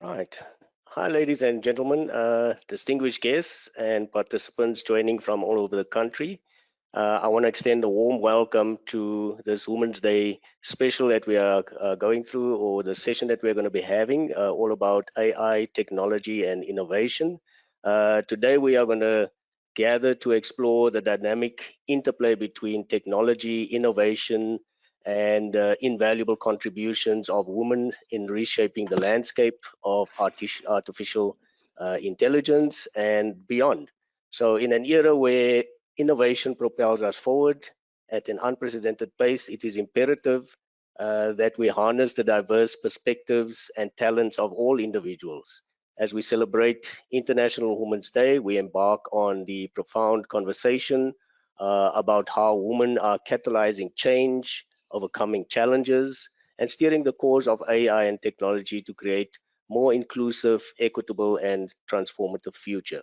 Right. Hi, ladies and gentlemen, distinguished guests and participants joining from all over the country. I want to extend a warm welcome to this Women's Day special that we are going through, or the session that we're going to be having, all about AI, technology, and innovation. Today, we are going to gather to explore the dynamic interplay between technology, innovation, and invaluable contributions of women in reshaping the landscape of artificial intelligence and beyond. So, in an era where innovation propels us forward at an unprecedented pace, it is imperative that we harness the diverse perspectives and talents of all individuals. As we celebrate International Women's Day, we embark on the profound conversation about how women are catalyzing change, overcoming challenges, and steering the course of AI and technology to create more inclusive, equitable, and transformative future.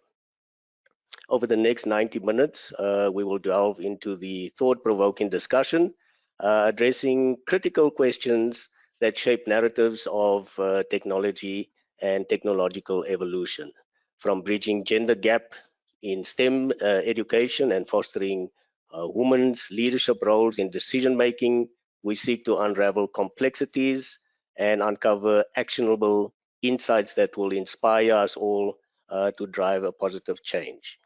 Over the next 90 minutes, we will delve into the thought-provoking discussion, addressing critical questions that shape narratives of technology and technological evolution, from bridging gender gap in STEM education and fostering women's leadership roles in decision-making. We seek to unravel complexities and uncover actionable insights that will inspire us all to drive a positive change.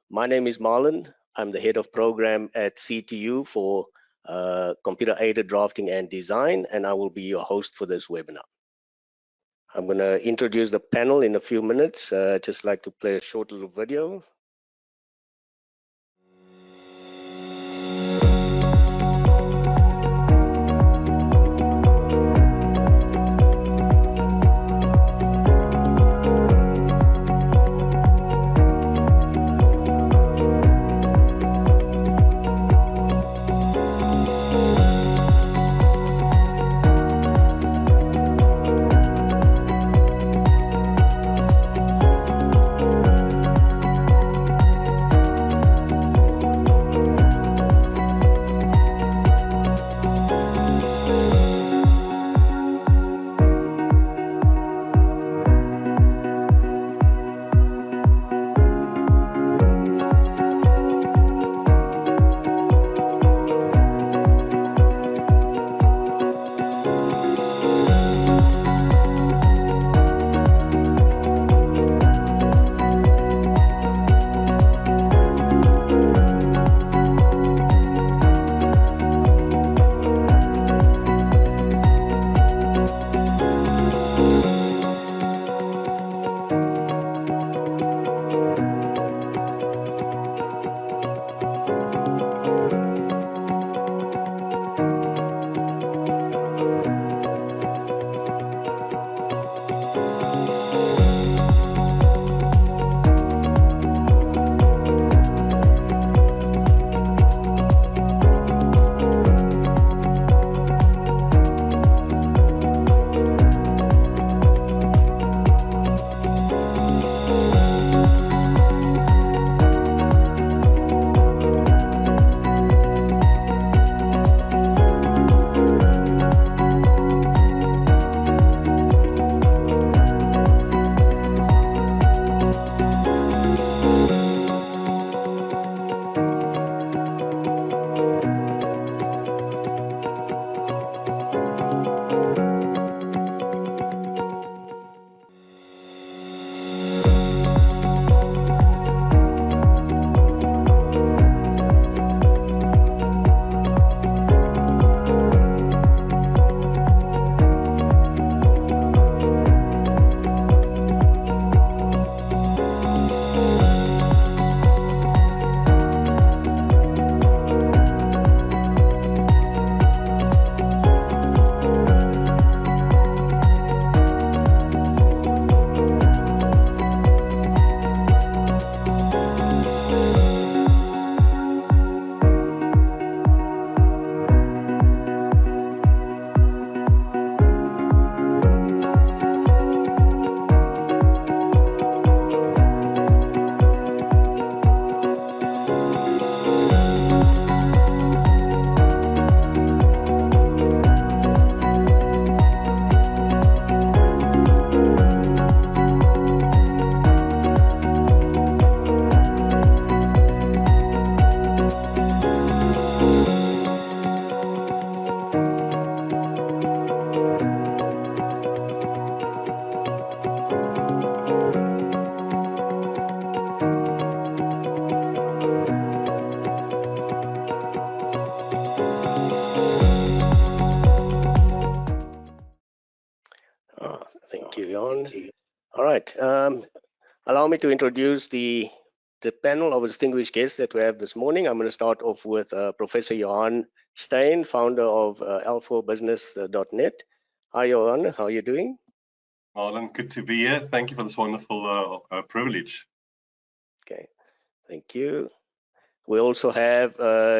My name is Marlon. I'm the head of program at CTU for computer-aided drafting and design, and I will be your host for this webinar. I'm going to introduce the panel in a few minutes. Just like to play a short little video. All right. Allow me to introduce the panel of distinguished guests that we have this morning. I'm going to start off with Professor Johan Stein, founder of L4business.net. Hi, Johan. How are you doing? Marlon, good to be here. Thank you for this wonderful privilege. Okay, thank you. We also have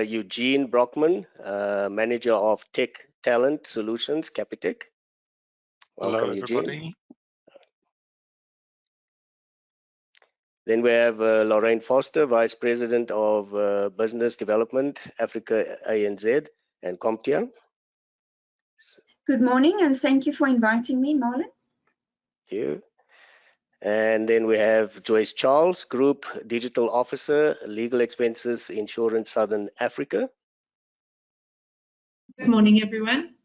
Eugene Brockman, manager of Tech Talent Solutions, Capitec. Welcome, Hello, Eugene. everybody. Then we have Lorraine Foster, Vice President of Business Development, Africa ANZ and CompTIA. Good morning, and thank you for inviting me, Marlon. Thank you. And then we have Joyce Charles, Group Digital Officer, Legal Expenses Insurance Southern Africa. Good morning, everyone.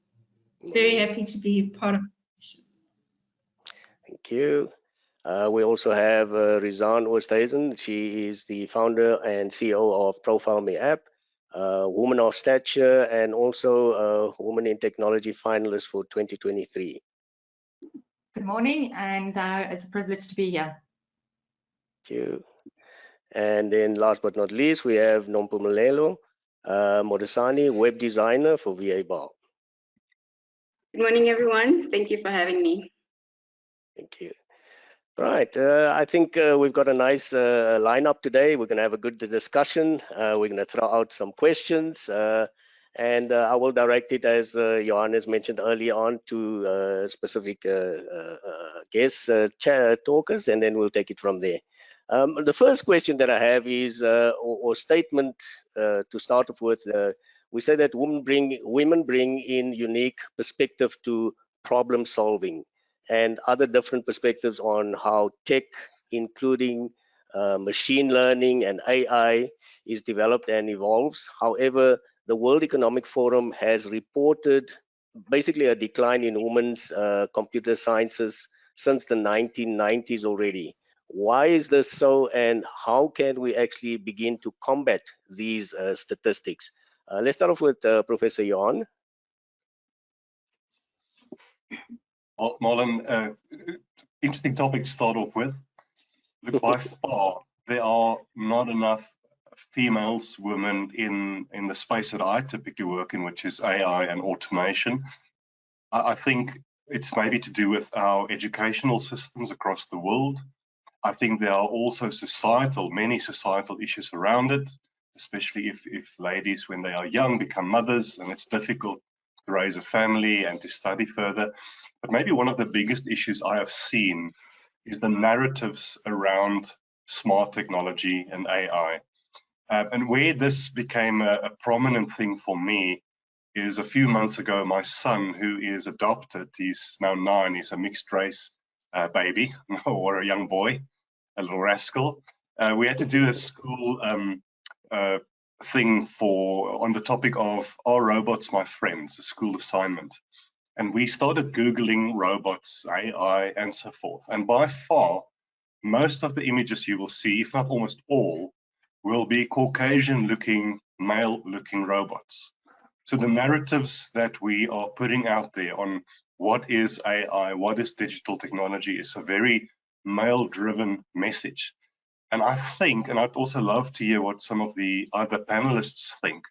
Very happy to be part of it. Thank you. We also have Rizan Oosthuizen. She is the founder and CEO of Profile Me app, Woman of Stature, and also Woman in Technology finalist for 2023. Good morning, and it's a privilege to be here. Thank you. And then last but not least, we have Nompumelelo Modesani, web designer for VA Bar. Good morning, everyone. Thank you for having me. Thank you. Right, I think we've got a nice lineup today. We're going to have a good discussion. We're going to throw out some questions, and I will direct it, as Johannes mentioned earlier on, to specific guest talkers, and then we'll take it from there. The first question that I have is, or statement to start off with, we say that women bring in unique perspective to problem solving and other different perspectives on how tech, including machine learning and AI, is developed and evolves. However, the World Economic Forum has reported basically a decline in women's computer sciences since the 1990s already. Why is this so, and how can we actually begin to combat these statistics? Let's start off with Professor Johan. Well, Marlon, interesting topic to start off with. Look, by far, there are not enough females, women in the space that I typically work in, which is AI and automation. I think it's maybe to do with our educational systems across the world. I think there are also many societal issues around it, especially if ladies, when they are young, become mothers, and it's difficult to raise a family and to study further. But maybe one of the biggest issues I have seen is the narratives around smart technology and AI. And where this became a prominent thing for me is a few months ago, my son, who is adopted, he's now 9, he's a mixed race baby, or a young boy, a little rascal. We had to do a school thing on the topic of, are robots my friends, a school assignment. And we started Googling robots, AI, and so forth. And by far, most of the images you will see, if not almost all, will be Caucasian-looking, male-looking robots. So the narratives that we are putting out there on what is AI, what is digital technology, is a very male-driven message. And I think, and I'd also love to hear what some of the other panelists think,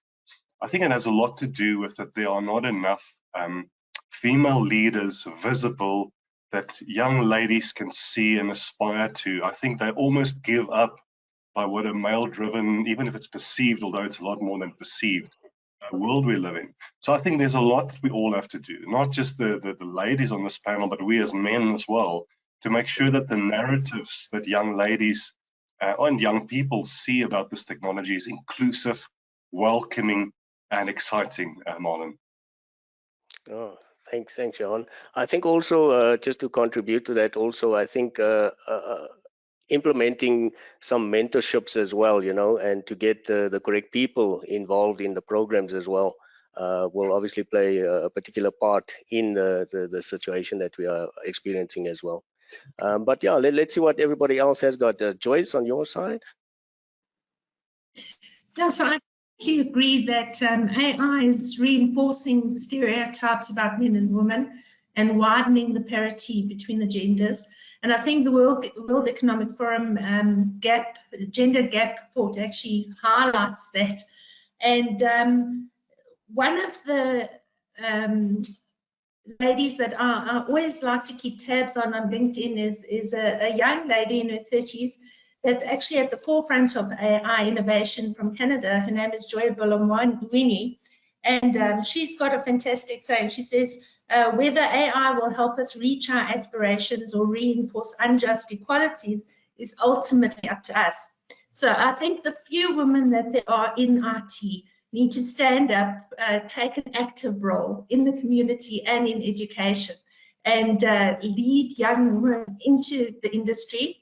I think it has a lot to do with that there are not enough female leaders visible that young ladies can see and aspire to. I think they almost give up by what a male-driven, even if it's perceived, although it's a lot more than perceived, world we live in. So I think there's a lot we all have to do, not just the ladies on this panel, but we as men as well, to make sure that the narratives that young ladies and young people see about this technology is inclusive, welcoming, and exciting, Marlon. Oh, thanks, Johan. I think also, just to contribute to that, also, I think implementing some mentorships as well, and to get the correct people involved in the programs as well, will obviously play a particular part in the situation that we are experiencing as well. But yeah, let's see what everybody else has got. Joyce, on your side? Yeah, so I completely agree that AI is reinforcing stereotypes about men and women. and widening the parity between the genders. And I think the World Economic Forum gender gap report actually highlights that. And one of the ladies that I always like to keep tabs on LinkedIn is a young lady in her 30s that's actually at the forefront of AI innovation from Canada. Her name is Joy Bolomwini, and she's got a fantastic saying. She says, whether AI will help us reach our aspirations or reinforce unjust equalities is ultimately up to us. So I think the few women that there are in IT need to stand up, take an active role in the community and in education, and lead young women into the industry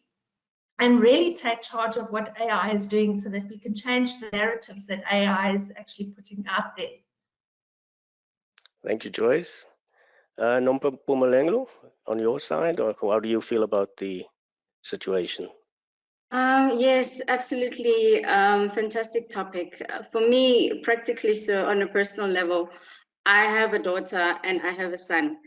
and really take charge of what AI is doing so that we can change the narratives that AI is actually putting out there. Thank you, Joyce. Nompa Pumalenglo, on your side, or how do you feel about the situation? Yes, absolutely. Fantastic topic. For me, practically, so on a personal level, I have a daughter and I have a son,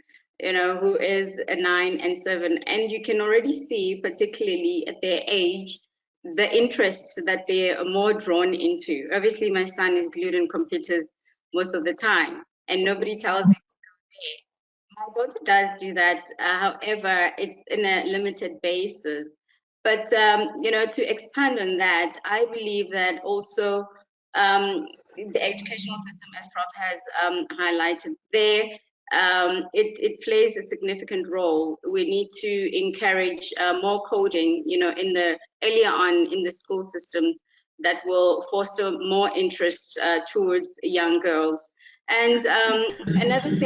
who is 9 and 7. And you can already see, particularly at their age, the interests that they are more drawn into. Obviously, my son is glued in computers most of the time, and nobody tells him to go there. My daughter does do that. However, it's in a limited basis. But, to expand on that, I believe that also the educational system, as Prof has highlighted there, it plays a significant role. We need to encourage more coding, earlier on in the school systems that will foster more interest towards young girls. And another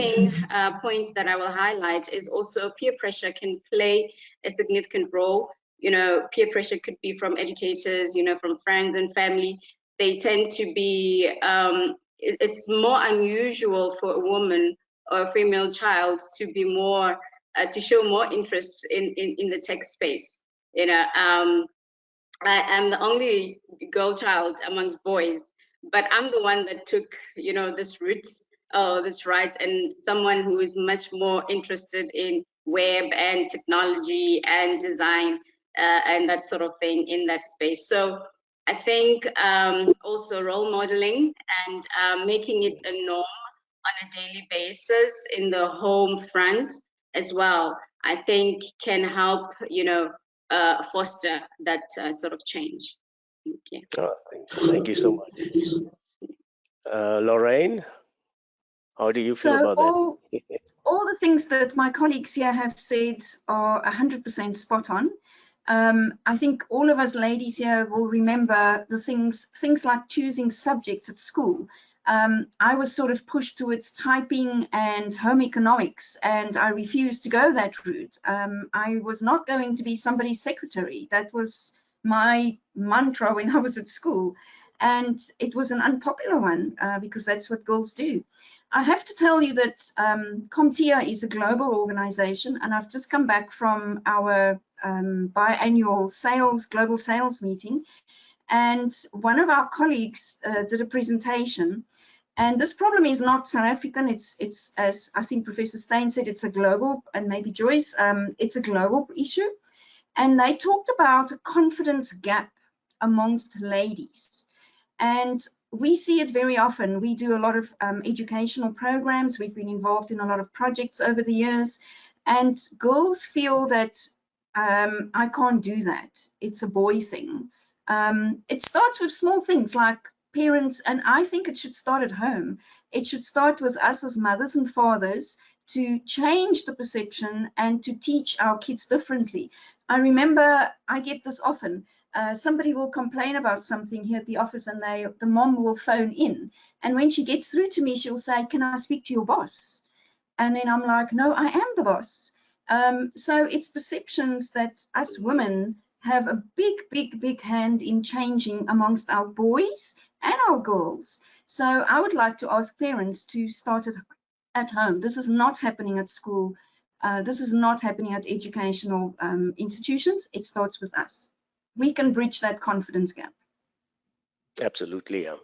point that I will highlight is also peer pressure can play a significant role. Peer pressure could be from educators, from friends and family. They tend to be, it's more unusual for a woman or a female child to be more, to show more interest in the tech space. I am the only girl child amongst boys, but I'm the one that took, this route, this right, and someone who is much more interested in web and technology and design and that sort of thing in that space. So I think also role modeling and making it a norm on a daily basis in the home front as well, I think can help, foster that sort of change. Thank you. Thank you so much. Lorraine, how do you feel about that? All the things that my colleagues here have said are 100% spot on. I think all of us ladies here will remember the things like choosing subjects at school. I was sort of pushed towards typing and home economics, and I refused to go that route. I was not going to be somebody's secretary. That was my mantra when I was at school, and it was an unpopular one because that's what girls do. I have to tell you that CompTIA is a global organization, and I've just come back from our biannual global sales meeting, and one of our colleagues did a presentation. And this problem is not South African. It's as I think Professor Steyn said, it's a global, and maybe Joyce, it's a global issue. And they talked about a confidence gap amongst ladies. And we see it very often. We do a lot of educational programs. We've been involved in a lot of projects over the years. And girls feel that I can't do that. It's a boy thing. It starts with small things like parents, and I think it should start at home. It should start with us as mothers and fathers to change the perception and to teach our kids differently. I remember, I get this often, somebody will complain about something here at the office, and the mom will phone in, and when she gets through to me, she'll say, "Can I speak to your boss?" And then I'm like, "No, I am the boss." So it's perceptions that us women have a big hand in changing amongst our boys and our girls. So I would like to ask parents to start at home. This is not happening at school. This is not happening at educational institutions. It starts with us. We can bridge that confidence gap. Absolutely, yeah.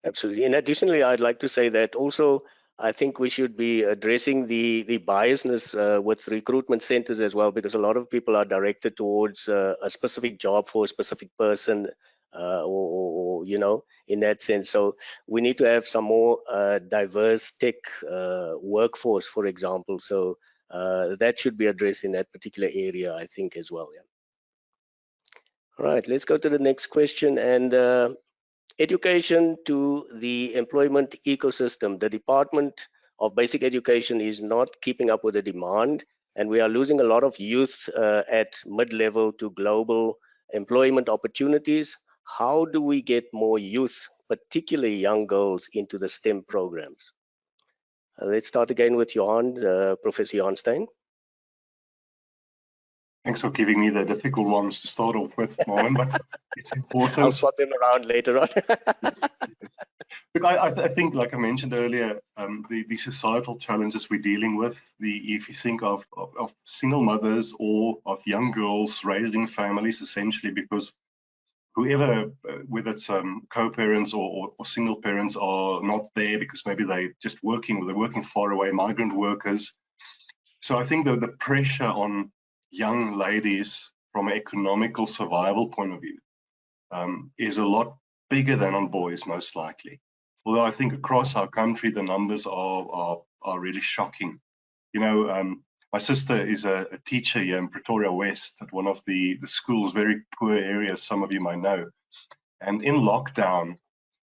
Absolutely. And additionally, I'd like to say that also I think we should be addressing the biasness with recruitment centers as well, because a lot of people are directed towards a specific job for a specific person, or you know, in that sense. So we need to have some more diverse tech workforce, for example. So that should be addressed in that particular area, I think, as well. Yeah. All right, let's go to the next question. And education to the employment ecosystem. The Department of Basic Education is not keeping up with the demand, and we are losing a lot of youth at mid-level to global employment opportunities. How do we get more youth, particularly young girls, into the STEM programs? Let's start again with Johan, Professor Johan Stein. Thanks for giving me the difficult ones to start off with, Marlon, but it's important. I'll swap them around later on. Yes. Look, I think, like I mentioned earlier, the societal challenges we're dealing with, if you think of single mothers or of young girls raising families, essentially, because whoever, whether it's co-parents or single parents, are not there because maybe they're just working, they're working far away, migrant workers. So I think the pressure on young ladies from an economical survival point of view is a lot bigger than on boys, most likely. Although I think across our country, the numbers are really shocking. You know, my sister is a teacher here in Pretoria West at one of the schools, very poor areas, some of you might know. And in lockdown,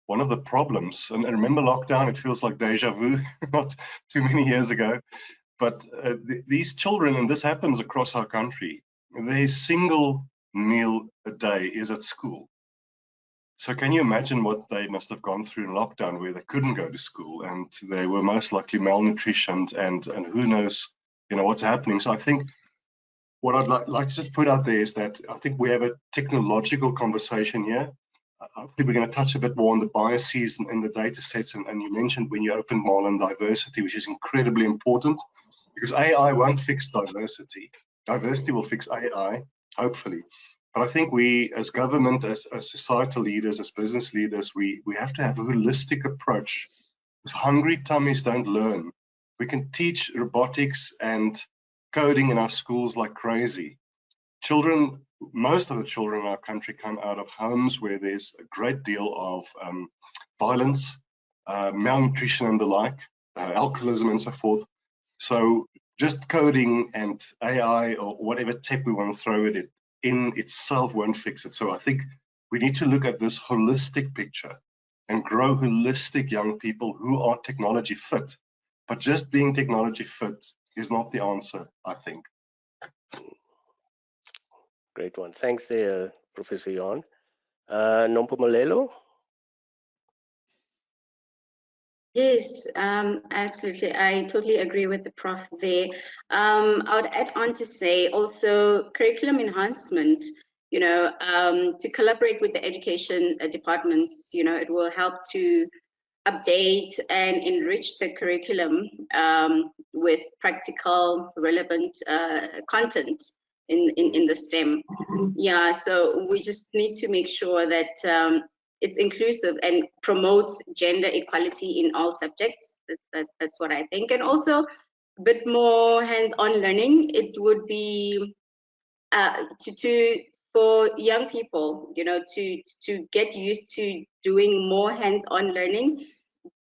one of the problems, and remember lockdown, it feels like deja vu, not too many years ago, but these children, and this happens across our country, their single meal a day is at school. So can you imagine what they must have gone through in lockdown, where they couldn't go to school and they were most likely malnutritioned, and who knows, you know, what's happening. So I think what I'd like to just put out there is that I think we have a technological conversation here. Hopefully we're going to touch a bit more on the biases in the data sets, and you mentioned when you opened, Marlon, diversity, which is incredibly important, because AI won't fix diversity. Diversity will fix AI, hopefully. But I think we, as government, as societal leaders, as business leaders, we have to have a holistic approach, because hungry tummies don't learn. We can teach robotics and coding in our schools like crazy. Children, most of the children in our country come out of homes where there's a great deal of violence, malnutrition and the like, alcoholism and so forth. So just coding and AI or whatever tech we want to throw at it in itself won't fix it. So I think we need to look at this holistic picture and grow holistic young people who are technology fit. But just being technology fit is not the answer, I think. Great one. Thanks there, Professor Johan. Nompumelelo? Yes, absolutely. I totally agree with the prof there. I would add on to say also curriculum enhancement, you know, to collaborate with the education departments, you know, it will help to update and enrich the curriculum with practical, relevant content in the STEM. Yeah, so we just need to make sure that it's inclusive and promotes gender equality in all subjects. That's what I think. And also a bit more hands-on learning. It would be for young people, you know, to get used to doing more hands-on learning,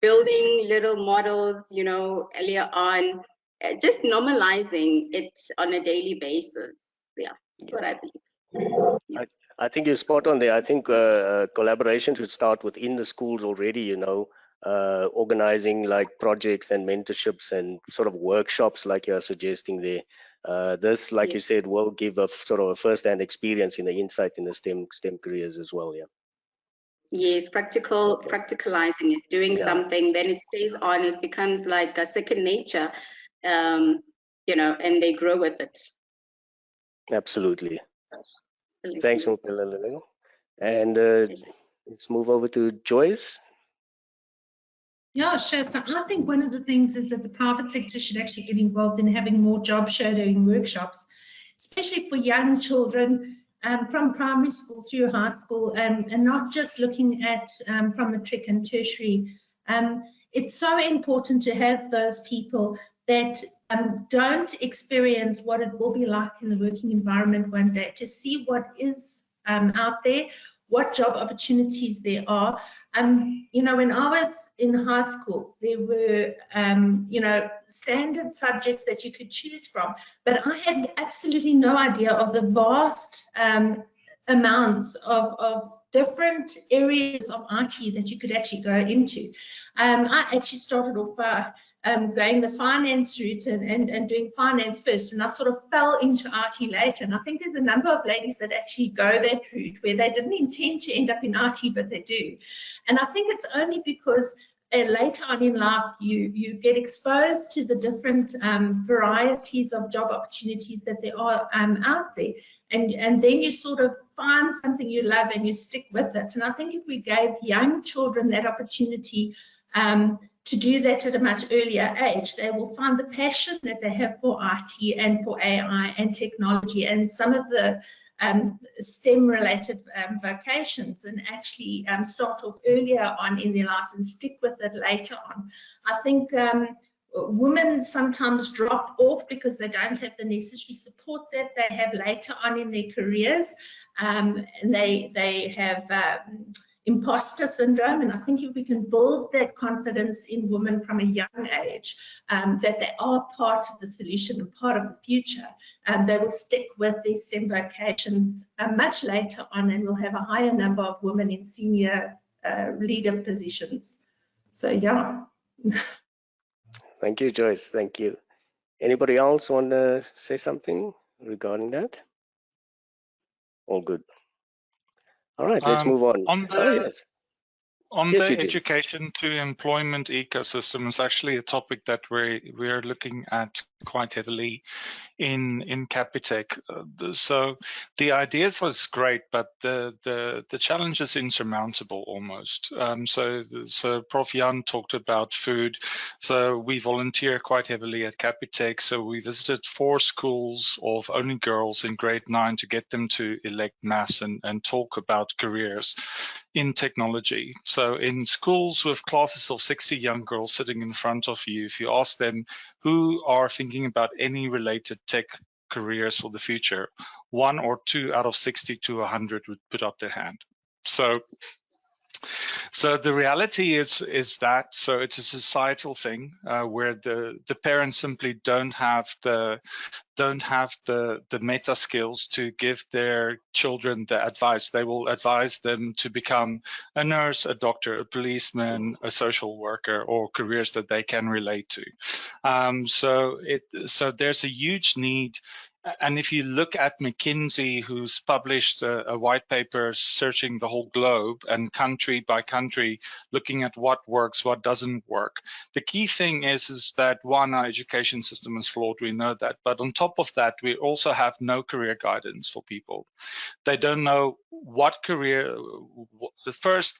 building little models, you know, earlier on, just normalizing it on a daily basis. Yeah, that's what I believe. Yeah. I think you're spot on there. I think collaboration should start within the schools already, you know, organizing like projects and mentorships and sort of workshops like you're suggesting there. This, like you said, will give a sort of a first-hand experience in the insight in the STEM careers as well, yeah. Yes, practicalizing it, doing something, then it stays on, it becomes like a second nature, you know, and they grow with it. Absolutely. Thanks, Nompumelelo. And let's move over to Joyce. Yeah, sure. So I think one of the things is that the private sector should actually get involved in having more job shadowing workshops, especially for young children from primary school through high school, and not just looking at from matric and tertiary. it's so important to have those people that don't experience what it will be like in the working environment one day, to see what is out there, what job opportunities there are. You know, when I was in high school, there were, you know, standard subjects that you could choose from, but I had absolutely no idea of the vast amounts of different areas of IT that you could actually go into. I actually started off by going the finance route and doing finance first, and I sort of fell into IT later. And I think there's a number of ladies that actually go that route where they didn't intend to end up in IT, but they do. And I think it's only because later on in life you get exposed to the different varieties of job opportunities that there are out there, and then you sort of find something you love and you stick with it. And I think if we gave young children that opportunity to do that at a much earlier age, they will find the passion that they have for IT and for AI and technology and some of the STEM-related vocations, and actually start off earlier on in their lives and stick with it later on. I think women sometimes drop off because they don't have the necessary support that they have later on in their careers, and they have imposter syndrome. And I think if we can build that confidence in women from a young age, that they are part of the solution and part of the future, they will stick with their STEM vocations much later on, and we'll have a higher number of women in senior leader positions. So yeah. Thank you, Joyce. Thank you. Anybody else want to say something regarding that? All good. All right, let's move on. Yes. On Yes, the Eugene. education to employment ecosystem is actually a topic that we're looking at quite heavily in Capitec. So the ideas is great, but the challenge is insurmountable almost. So Prof. Jan talked about food. So we volunteer quite heavily at Capitec. So we visited 4 schools of only girls in grade 9 to get them to elect maths and talk about careers in technology. So in schools with classes of 60 young girls sitting in front of you, if you ask them who are thinking about any related tech careers for the future, 1 or 2 out of 60 to 100 would put up their hand. So the reality is that, so it's a societal thing where the parents simply don't have the meta skills to give their children the advice. They will advise them to become a nurse, a doctor, a policeman, a social worker, or careers that they can relate to. So there's a huge need. And if you look at McKinsey, who's published a white paper searching the whole globe and country by country, looking at what works, what doesn't work, the key thing is that, one, our education system is flawed, we know that, but on top of that, we also have no career guidance for people. They don't know what career. First,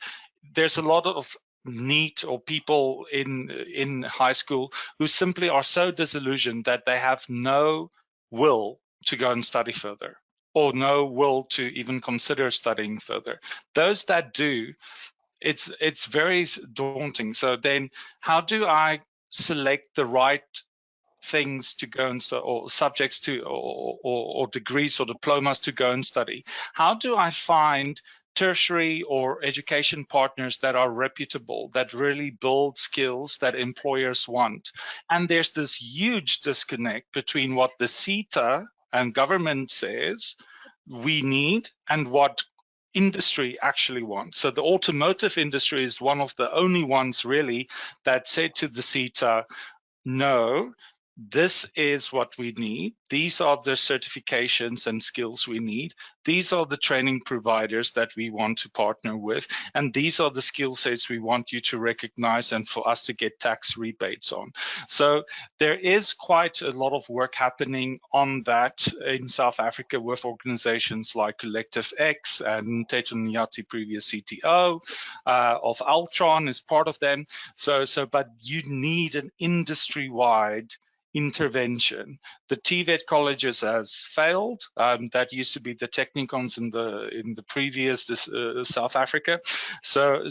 there's a lot of NEET or people in high school who simply are so disillusioned that they have no will to go and study further, or no will to even consider studying further. Those that do, it's very daunting. So then how do I select the right things to go and study, or subjects to, or degrees or diplomas to go and study? How do I find tertiary or education partners that are reputable, that really build skills that employers want? And there's this huge disconnect between what the CETA and government says we need and what industry actually wants. So the automotive industry is one of the only ones really that said to the CETA, no, this is what we need. These are the certifications and skills we need. These are the training providers that we want to partner with. And these are the skill sets we want you to recognize and for us to get tax rebates on. So there is quite a lot of work happening on that in South Africa with organizations like Collective X, and Teto Nyati, previous CTO of Altron, is part of them. But you need an industry-wide intervention. The TVET colleges has failed. That used to be the technicons in the previous South Africa. So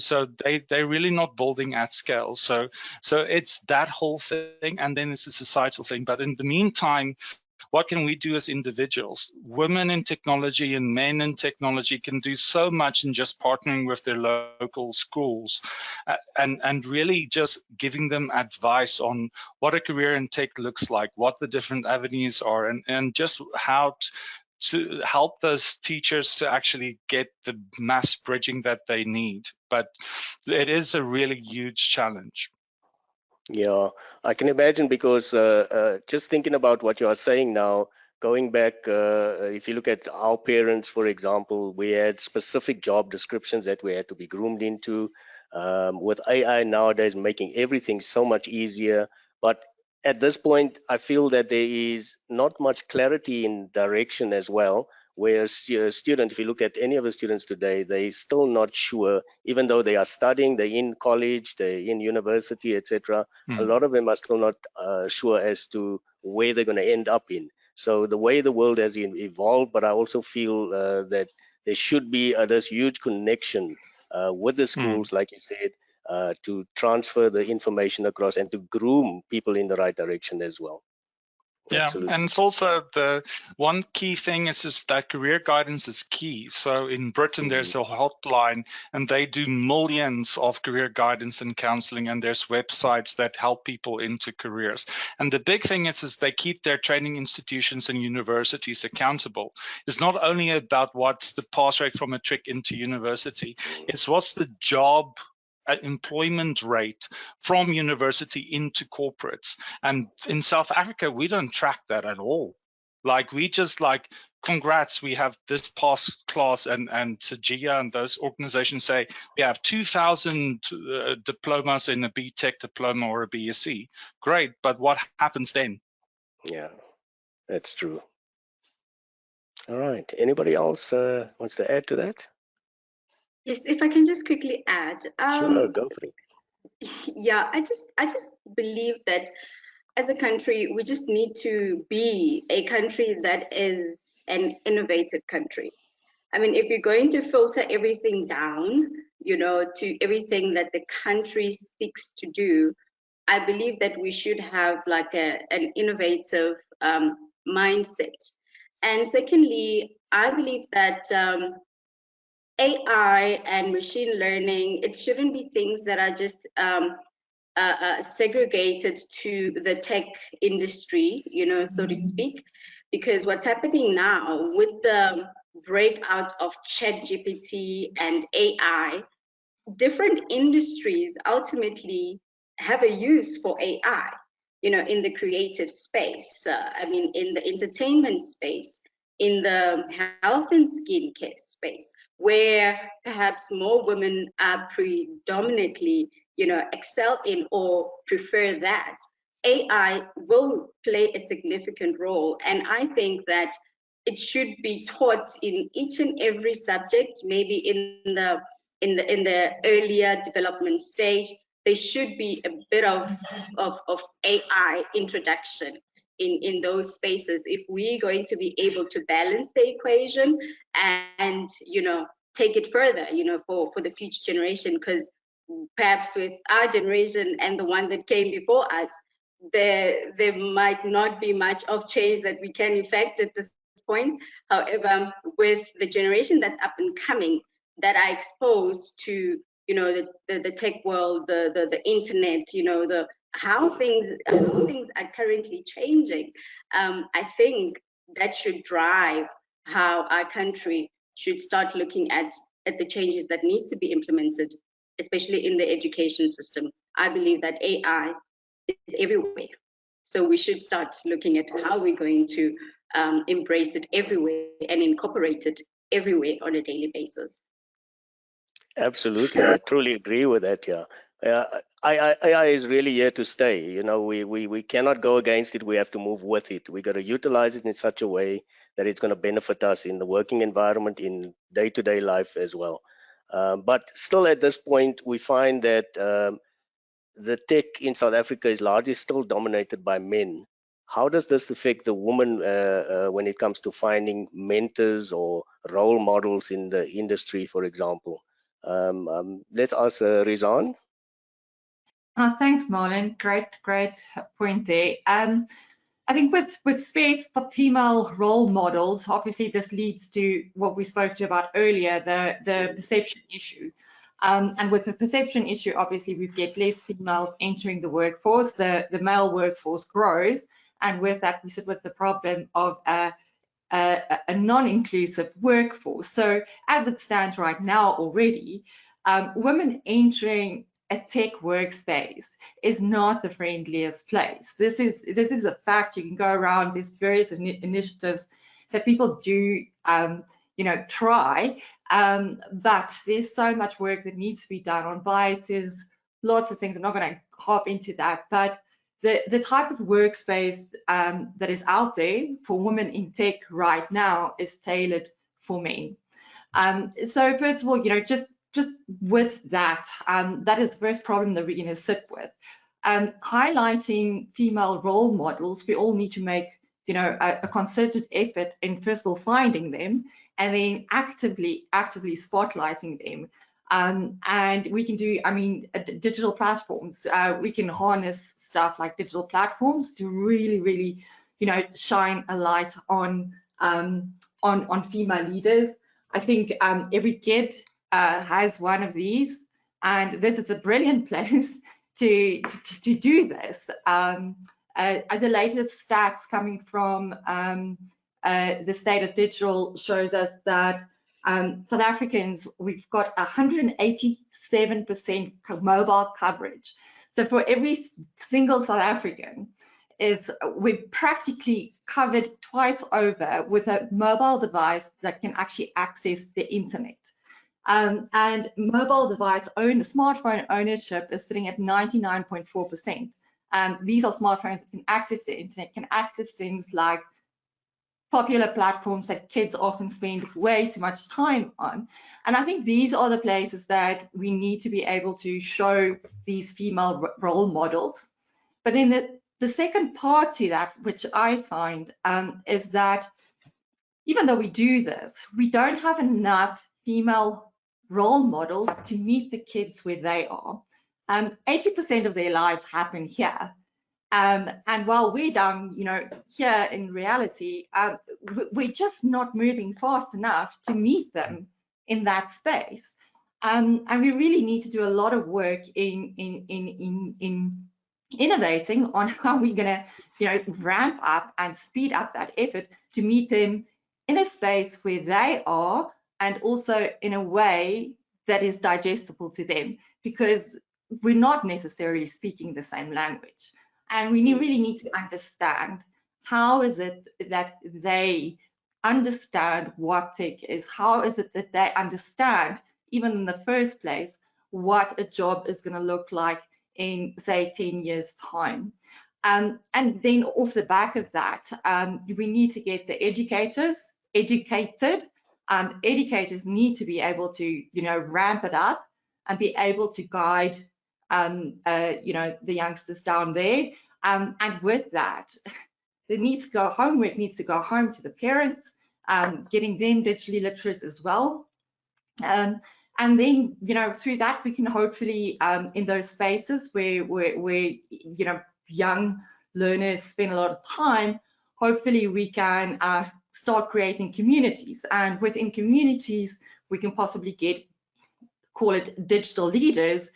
they're really not building at scale. So it's that whole thing, and then it's a societal thing. But in the meantime, what can we do as individuals? Women in technology and men in technology can do so much in just partnering with their local schools and really just giving them advice on what a career in tech looks like, what the different avenues are, and just how to help those teachers to actually get the mass bridging that they need. But it is a really huge challenge. Yeah, I can imagine, because just thinking about what you are saying now, going back, if you look at our parents, for example, we had specific job descriptions that we had to be groomed into. With AI nowadays making everything so much easier, but at this point, I feel that there is not much clarity in direction as well. Where a student, if you look at any of the students today, they're still not sure, even though they are studying, they're in college, they're in university, etc. A lot of them are still not sure as to where they're going to end up in. So the way the world has evolved, but I also feel that there should be this huge connection with the schools, like you said, to transfer the information across and to groom people in the right direction as well. Yeah, Absolutely. and it's also the one key thing is that career guidance is key. So in Britain, there's a hotline, and they do millions of career guidance and counseling, and there's websites that help people into careers. And the big thing is they keep their training institutions and universities accountable. It's not only about what's the pass rate from matric into university, it's what's the job employment rate from university into corporates. And in South Africa, we don't track that at all. Like, we just like, congrats, we have this pass class, and SAGIA and those organizations say we have 2,000 diplomas in a BTech diploma or a BSc. Great, but what happens then? Yeah, that's true. All right, anybody else wants to add to that? Yes, if I can just quickly add. Sure, go for it. Yeah, I just believe that as a country, we just need to be a country that is an innovative country. I mean, if you're going to filter everything down, you know, to everything that the country seeks to do, I believe that we should have like an innovative mindset. And secondly, I believe that AI and machine learning, it shouldn't be things that are just segregated to the tech industry, you know, so to speak, because what's happening now with the breakout of ChatGPT and AI, different industries ultimately have a use for AI, you know, in the creative space, I mean, in the entertainment space, in the health and skincare space, where perhaps more women are predominantly, you know, excel in or prefer that, AI will play a significant role. And I think that it should be taught in each and every subject, maybe in the earlier development stage. There should be a bit of AI introduction in those spaces if we're going to be able to balance the equation and, you know, take it further, you know, for the future generation. Because perhaps with our generation and the one that came before us, there might not be much of change that we can effect at this point. However, with the generation that's up and coming, that are exposed to, you know, the tech world, the internet, you know, the how things are currently changing, I think that should drive how our country should start looking at the changes that needs to be implemented, especially in the education system. I believe that AI is everywhere, so we should start looking at how we're going to embrace it everywhere and incorporate it everywhere on a daily basis. Absolutely, I truly agree with that. Yeah, AI is really here to stay. You know, we cannot go against it. We have to move with it. We got to utilize it in such a way that it's going to benefit us in the working environment, in day-to-day life as well. But still, at this point, we find that the tech in South Africa is largely still dominated by men. how does this affect the woman when it comes to finding mentors or role models in the industry, for example? Let's ask Rizan. Thanks, Marlon. Great point there. I think with space for female role models, obviously this leads to what we spoke to about earlier, the perception issue. And with the perception issue, obviously we get less females entering the workforce, the male workforce grows, and with that we sit with the problem of a non-inclusive workforce. So as it stands right now already, women entering a tech workspace is not the friendliest place. This is a fact. You can go around, there's various initiatives that people do try, but there's so much work that needs to be done on biases, lots of things. I'm not going to hop into that, but the type of workspace that is out there for women in tech right now is tailored for men. So first of all, just with that, that is the first problem that we're going to sit with. Highlighting female role models, we all need to make a concerted effort in first of all finding them, and then actively spotlighting them. And we can do, digital platforms. We can harness stuff like digital platforms to really, shine a light on female leaders. I think every kid has one of these, and this is a brilliant place to do this. The latest stats coming from the State of Digital shows us that South Africans, we've got 187% mobile coverage. So for every single South African, we're practically covered twice over with a mobile device that can actually access the internet. And mobile device smartphone ownership is sitting at 99.4%. These are smartphones that can access the internet, can access things like popular platforms that kids often spend way too much time on. And I think these are the places that we need to be able to show these female role models. But then the second part to that, which I find, is that even though we do this, we don't have enough female role models to meet the kids where they are. 80% of their lives happen here. And while we're down, here in reality, we're just not moving fast enough to meet them in that space. And we really need to do a lot of work in innovating on how we're going to, ramp up and speed up that effort to meet them in a space where they are, and also in a way that is digestible to them, because we're not necessarily speaking the same language. And we really need to understand how is it that they understand what tech is, how is it that they understand, even in the first place, what a job is going to look like in, say, 10 years' time. And then off the back of that, we need to get the educators educated. Educators need to be able to, ramp it up and be able to guide the youngsters down there. And with that, homework needs to go home to the parents, getting them digitally literate as well. And then, through that, we can hopefully, in those spaces where young learners spend a lot of time, hopefully we can start creating communities. And within communities, we can possibly call it digital leaders,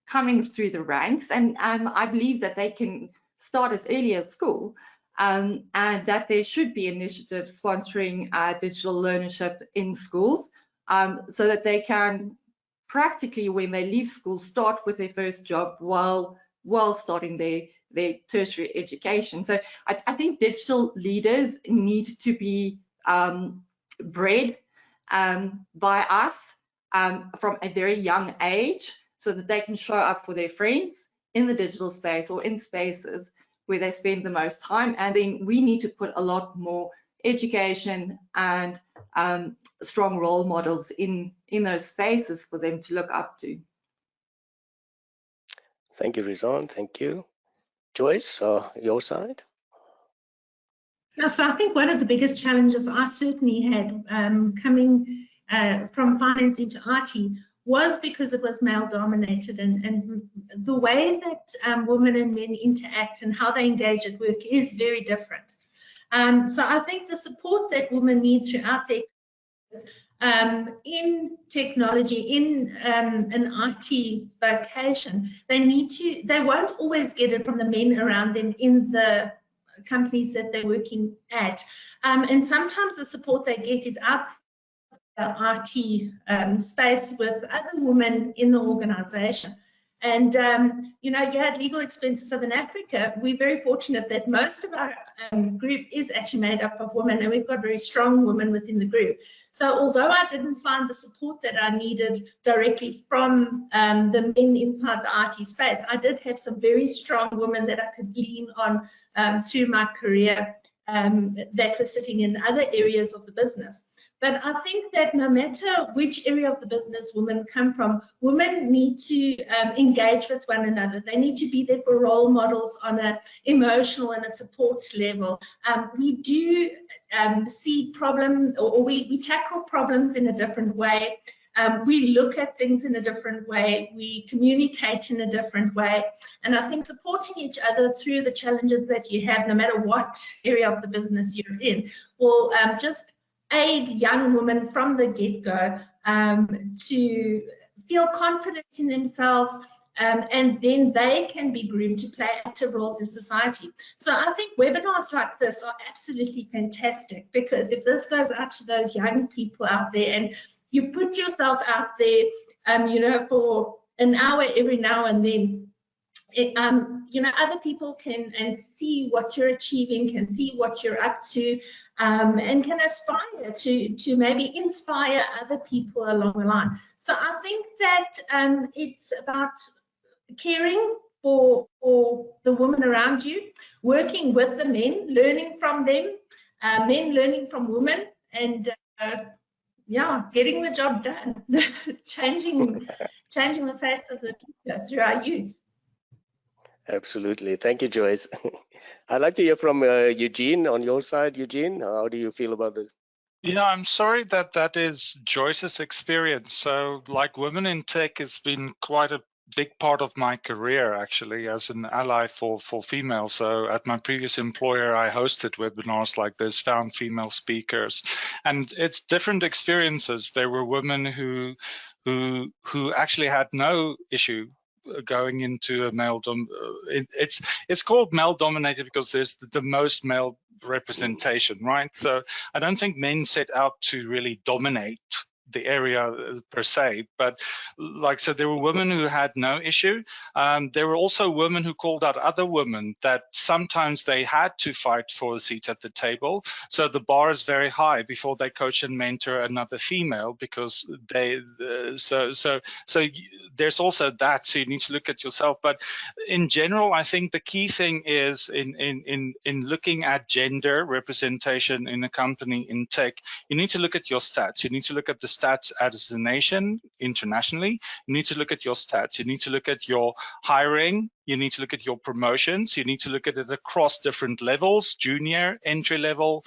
coming through the ranks. And I believe that they can start as early as school, and that there should be initiatives sponsoring digital learnership in schools, so that they can practically, when they leave school, start with their first job while starting their tertiary education. So I think digital leaders need to be bred by us from a very young age, so that they can show up for their friends in the digital space or in spaces where they spend the most time. And then we need to put a lot more education and strong role models in those spaces for them to look up to. Thank you, Rizan. Thank you. Joyce, your side? Yeah, so I think one of the biggest challenges I certainly had coming from finance into IT was because it was male dominated, and the way that women and men interact and how they engage at work is very different. So I think the support that women need throughout their in technology, in an IT vocation, they won't always get it from the men around them in the companies that they're working at. And sometimes the support they get is outside the IT space with other women in the organization. And, you know, you had Legal Expenses Southern Africa. We're very fortunate that most of our group is actually made up of women, and we've got very strong women within the group. So although I didn't find the support that I needed directly from the men inside the IT space, I did have some very strong women that I could lean on through my career that were sitting in other areas of the business. But I think that no matter which area of the business women come from, women need to engage with one another. They need to be there for role models on an emotional and a support level. We do see problems, or we tackle problems in a different way. We look at things in a different way. We communicate in a different way. And I think supporting each other through the challenges that you have, no matter what area of the business you're in, will just aid young women from the get-go to feel confident in themselves, and then they can be groomed to play active roles in society. So I think webinars like this are absolutely fantastic, because if this goes out to those young people out there and you put yourself out there, you know, for an hour every now and then, you know, other people can see what you're achieving, can see what you're up to, and can aspire to maybe inspire other people along the line. So I think that it's about caring for the women around you, working with the men, learning from them, men learning from women, and yeah, getting the job done, changing the face of the future through our youth. Absolutely. Thank you, Joyce. I'd like to hear from Eugene on your side. Eugene, how do you feel about this? Yeah, I'm sorry that that is Joyce's experience. So, like, women in tech has been quite a big part of my career, actually, as an ally for females. So at my previous employer, I hosted webinars like this, found female speakers, and it's different experiences. There were women who actually had no issue going into a male it's called male dominated because there's the most male representation, right? So I don't think men set out to really dominate the area per se, but like, so there were women who had no issue. There were also women who called out other women that sometimes they had to fight for a seat at the table. So the bar is very high before they coach and mentor another female, because they so there's also that. So you need to look at yourself. But in general, I think the key thing is in looking at gender representation in a company in tech, you need to look at your stats. You need to look at the stats as a nation internationally. You need to look at your stats. You need to look at your hiring. You need to look at your promotions. You need to look at it across different levels: junior, entry level,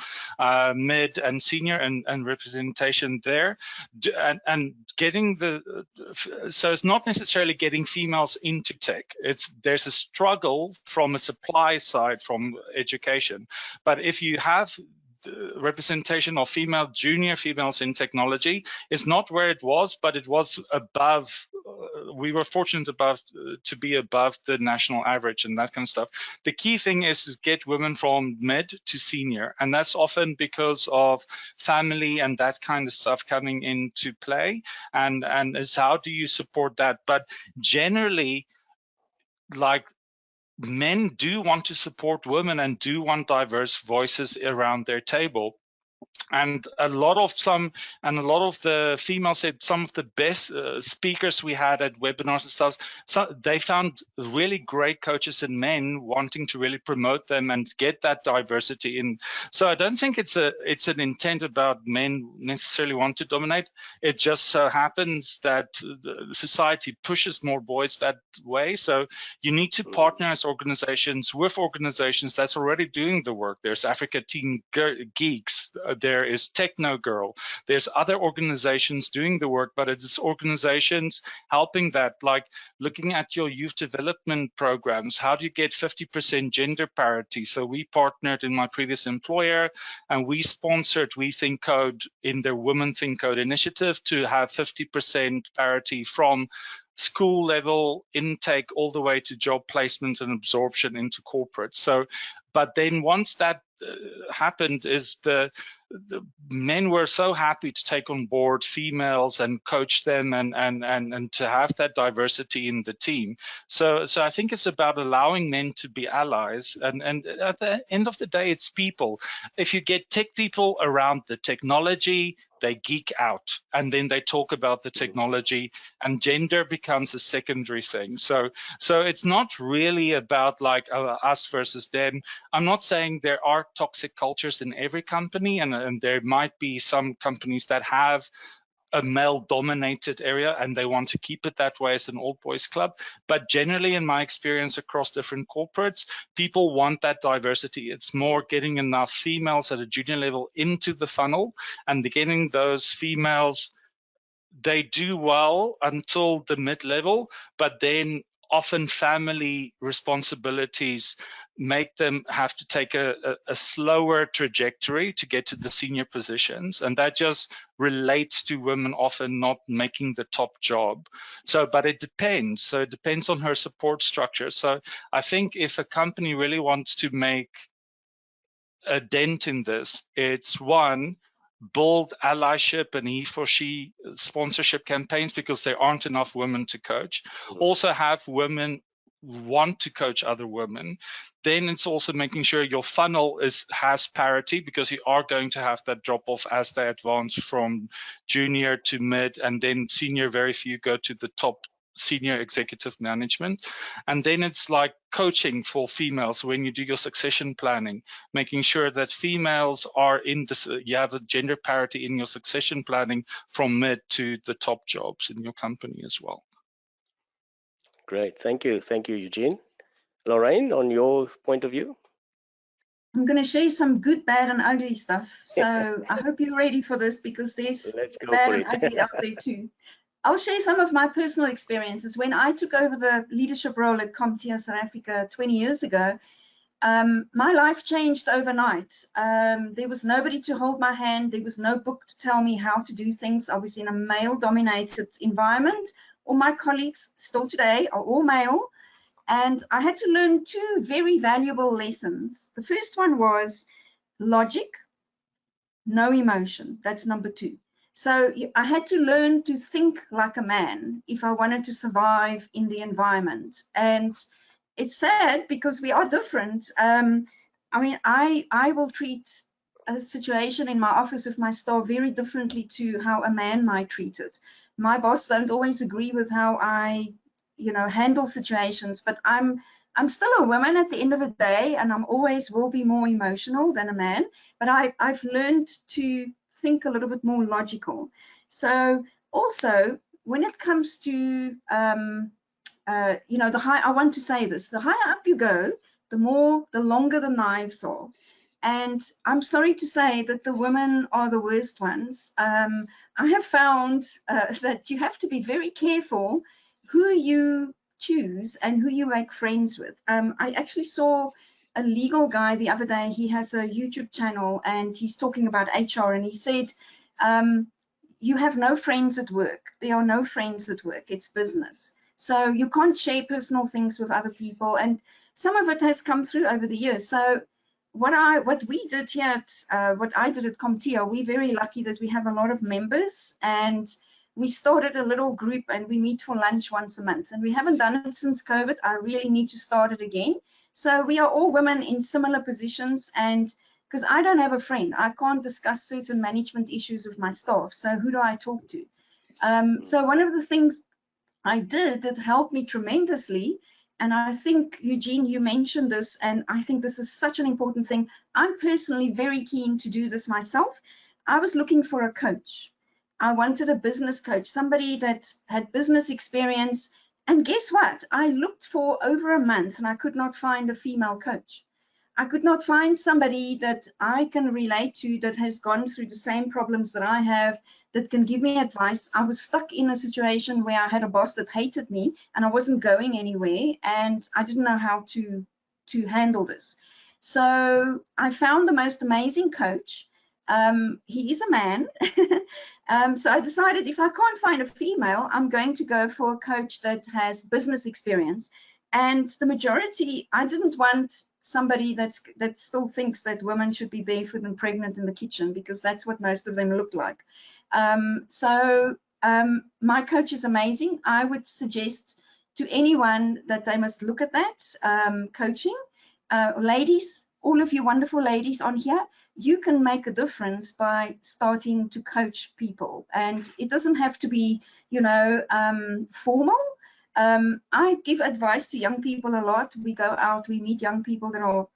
mid and senior, and representation there. And getting the, so it's not necessarily getting females into tech. There's a struggle from a supply side from education. But if you have representation of junior females in technology, is not where it was, but it was above. We were fortunate to be above the national average and that kind of stuff. The key thing is to get women from mid to senior, and that's often because of family and that kind of stuff coming into play. And it's how do you support that? But generally, like, men do want to support women and do want diverse voices around their table. And a lot of the females said some of the best speakers we had at webinars and stuff, so they found really great coaches and men wanting to really promote them and get that diversity in. So I don't think it's an intent about men necessarily want to dominate. It just so happens that the society pushes more boys that way. So you need to partner as organizations with organizations that's already doing the work. There's Africa Teen Geeks, there is Techno Girl, there's other organizations doing the work, but it's organizations helping that, like looking at your youth development programs. How do you get 50% gender parity? So we partnered in my previous employer and we sponsored We Think Code in their Women Think Code initiative to have 50% parity from school level intake all the way to job placement and absorption into corporate. So, but then once that happened, is the men were so happy to take on board females and coach them and to have that diversity in the team. So I think it's about allowing men to be allies, and at the end of the day, it's people. If you get tech people around the technology, they geek out and then they talk about the technology, and gender becomes a secondary thing. So it's not really about like us versus them. I'm not saying there are toxic cultures in every company, and there might be some companies that have a male-dominated area and they want to keep it that way as an all-boys club. But generally, in my experience across different corporates, people want that diversity. It's more getting enough females at a junior level into the funnel, and getting those females, they do well until the mid-level, but then often family responsibilities make them have to take a slower trajectory to get to the senior positions, and that just relates to women often not making the top job. So, but it depends. So it depends on her support structure. So I think if a company really wants to make a dent in this, it's one, build allyship and he for she sponsorship campaigns, because there aren't enough women to coach. Also have women want to coach other women. Then it's also making sure your funnel has parity, because you are going to have that drop off as they advance from junior to mid, and then senior, very few go to the top senior executive management. And then it's like coaching for females when you do your succession planning, making sure that females are in this, you have a gender parity in your succession planning from mid to the top jobs in your company as well. Great, thank you, Eugene. Lorraine, on your point of view? I'm going to share some good, bad, and ugly stuff. So I hope you're ready for this, because there's bad and ugly out there too. I'll share some of my personal experiences. When I took over the leadership role at CompTIA South Africa 20 years ago, my life changed overnight. There was nobody to hold my hand. There was no book to tell me how to do things. I was in a male-dominated environment. All my colleagues still today are all male. And I had to learn two very valuable lessons. The first one was logic, no emotion. That's number two. So I had to learn to think like a man if I wanted to survive in the environment. And it's sad because we are different. I mean, I will treat a situation in my office with my staff very differently to how a man might treat it. My boss don't always agree with how I, handle situations, but I'm still a woman at the end of the day, and I'm always will be more emotional than a man. But I've learned to think a little bit more logical. So also when it comes to I want to say this, the higher up you go, the longer the knives are. And I'm sorry to say that the women are the worst ones. I have found that you have to be very careful who you choose and who you make friends with. I actually saw a legal guy the other day. He has a YouTube channel and he's talking about HR, and he said, you have no friends at work. There are no friends at work. It's business. So you can't share personal things with other people. And some of it has come through over the years. So what we did here at, what I did at CompTIA, we're very lucky that we have a lot of members, and we started a little group and we meet for lunch once a month. And we haven't done it since COVID. I really need to start it again. So we are all women in similar positions, and because I don't have a friend. I can't discuss certain management issues with my staff. So who do I talk to? So one of the things I did that helped me tremendously, and I think, Eugene, you mentioned this, and I think this is such an important thing. I'm personally very keen to do this myself. I was looking for a coach. I wanted a business coach, somebody that had business experience. And guess what? I looked for over a month and I could not find a female coach. I could not find somebody that I can relate to that has gone through the same problems that I have, that can give me advice. I was stuck in a situation where I had a boss that hated me and I wasn't going anywhere and I didn't know how to handle this. So I found the most amazing coach. He is a man. So I decided if I can't find a female, I'm going to go for a coach that has business experience. And the majority, I didn't want somebody that still thinks that women should be barefoot and pregnant in the kitchen, because that's what most of them look like. My coach is amazing. I would suggest to anyone that they must look at that coaching. Ladies, all of you wonderful ladies on here, you can make a difference by starting to coach people. And it doesn't have to be, you know, formal. I give advice to young people a lot. We go out, we meet young people that are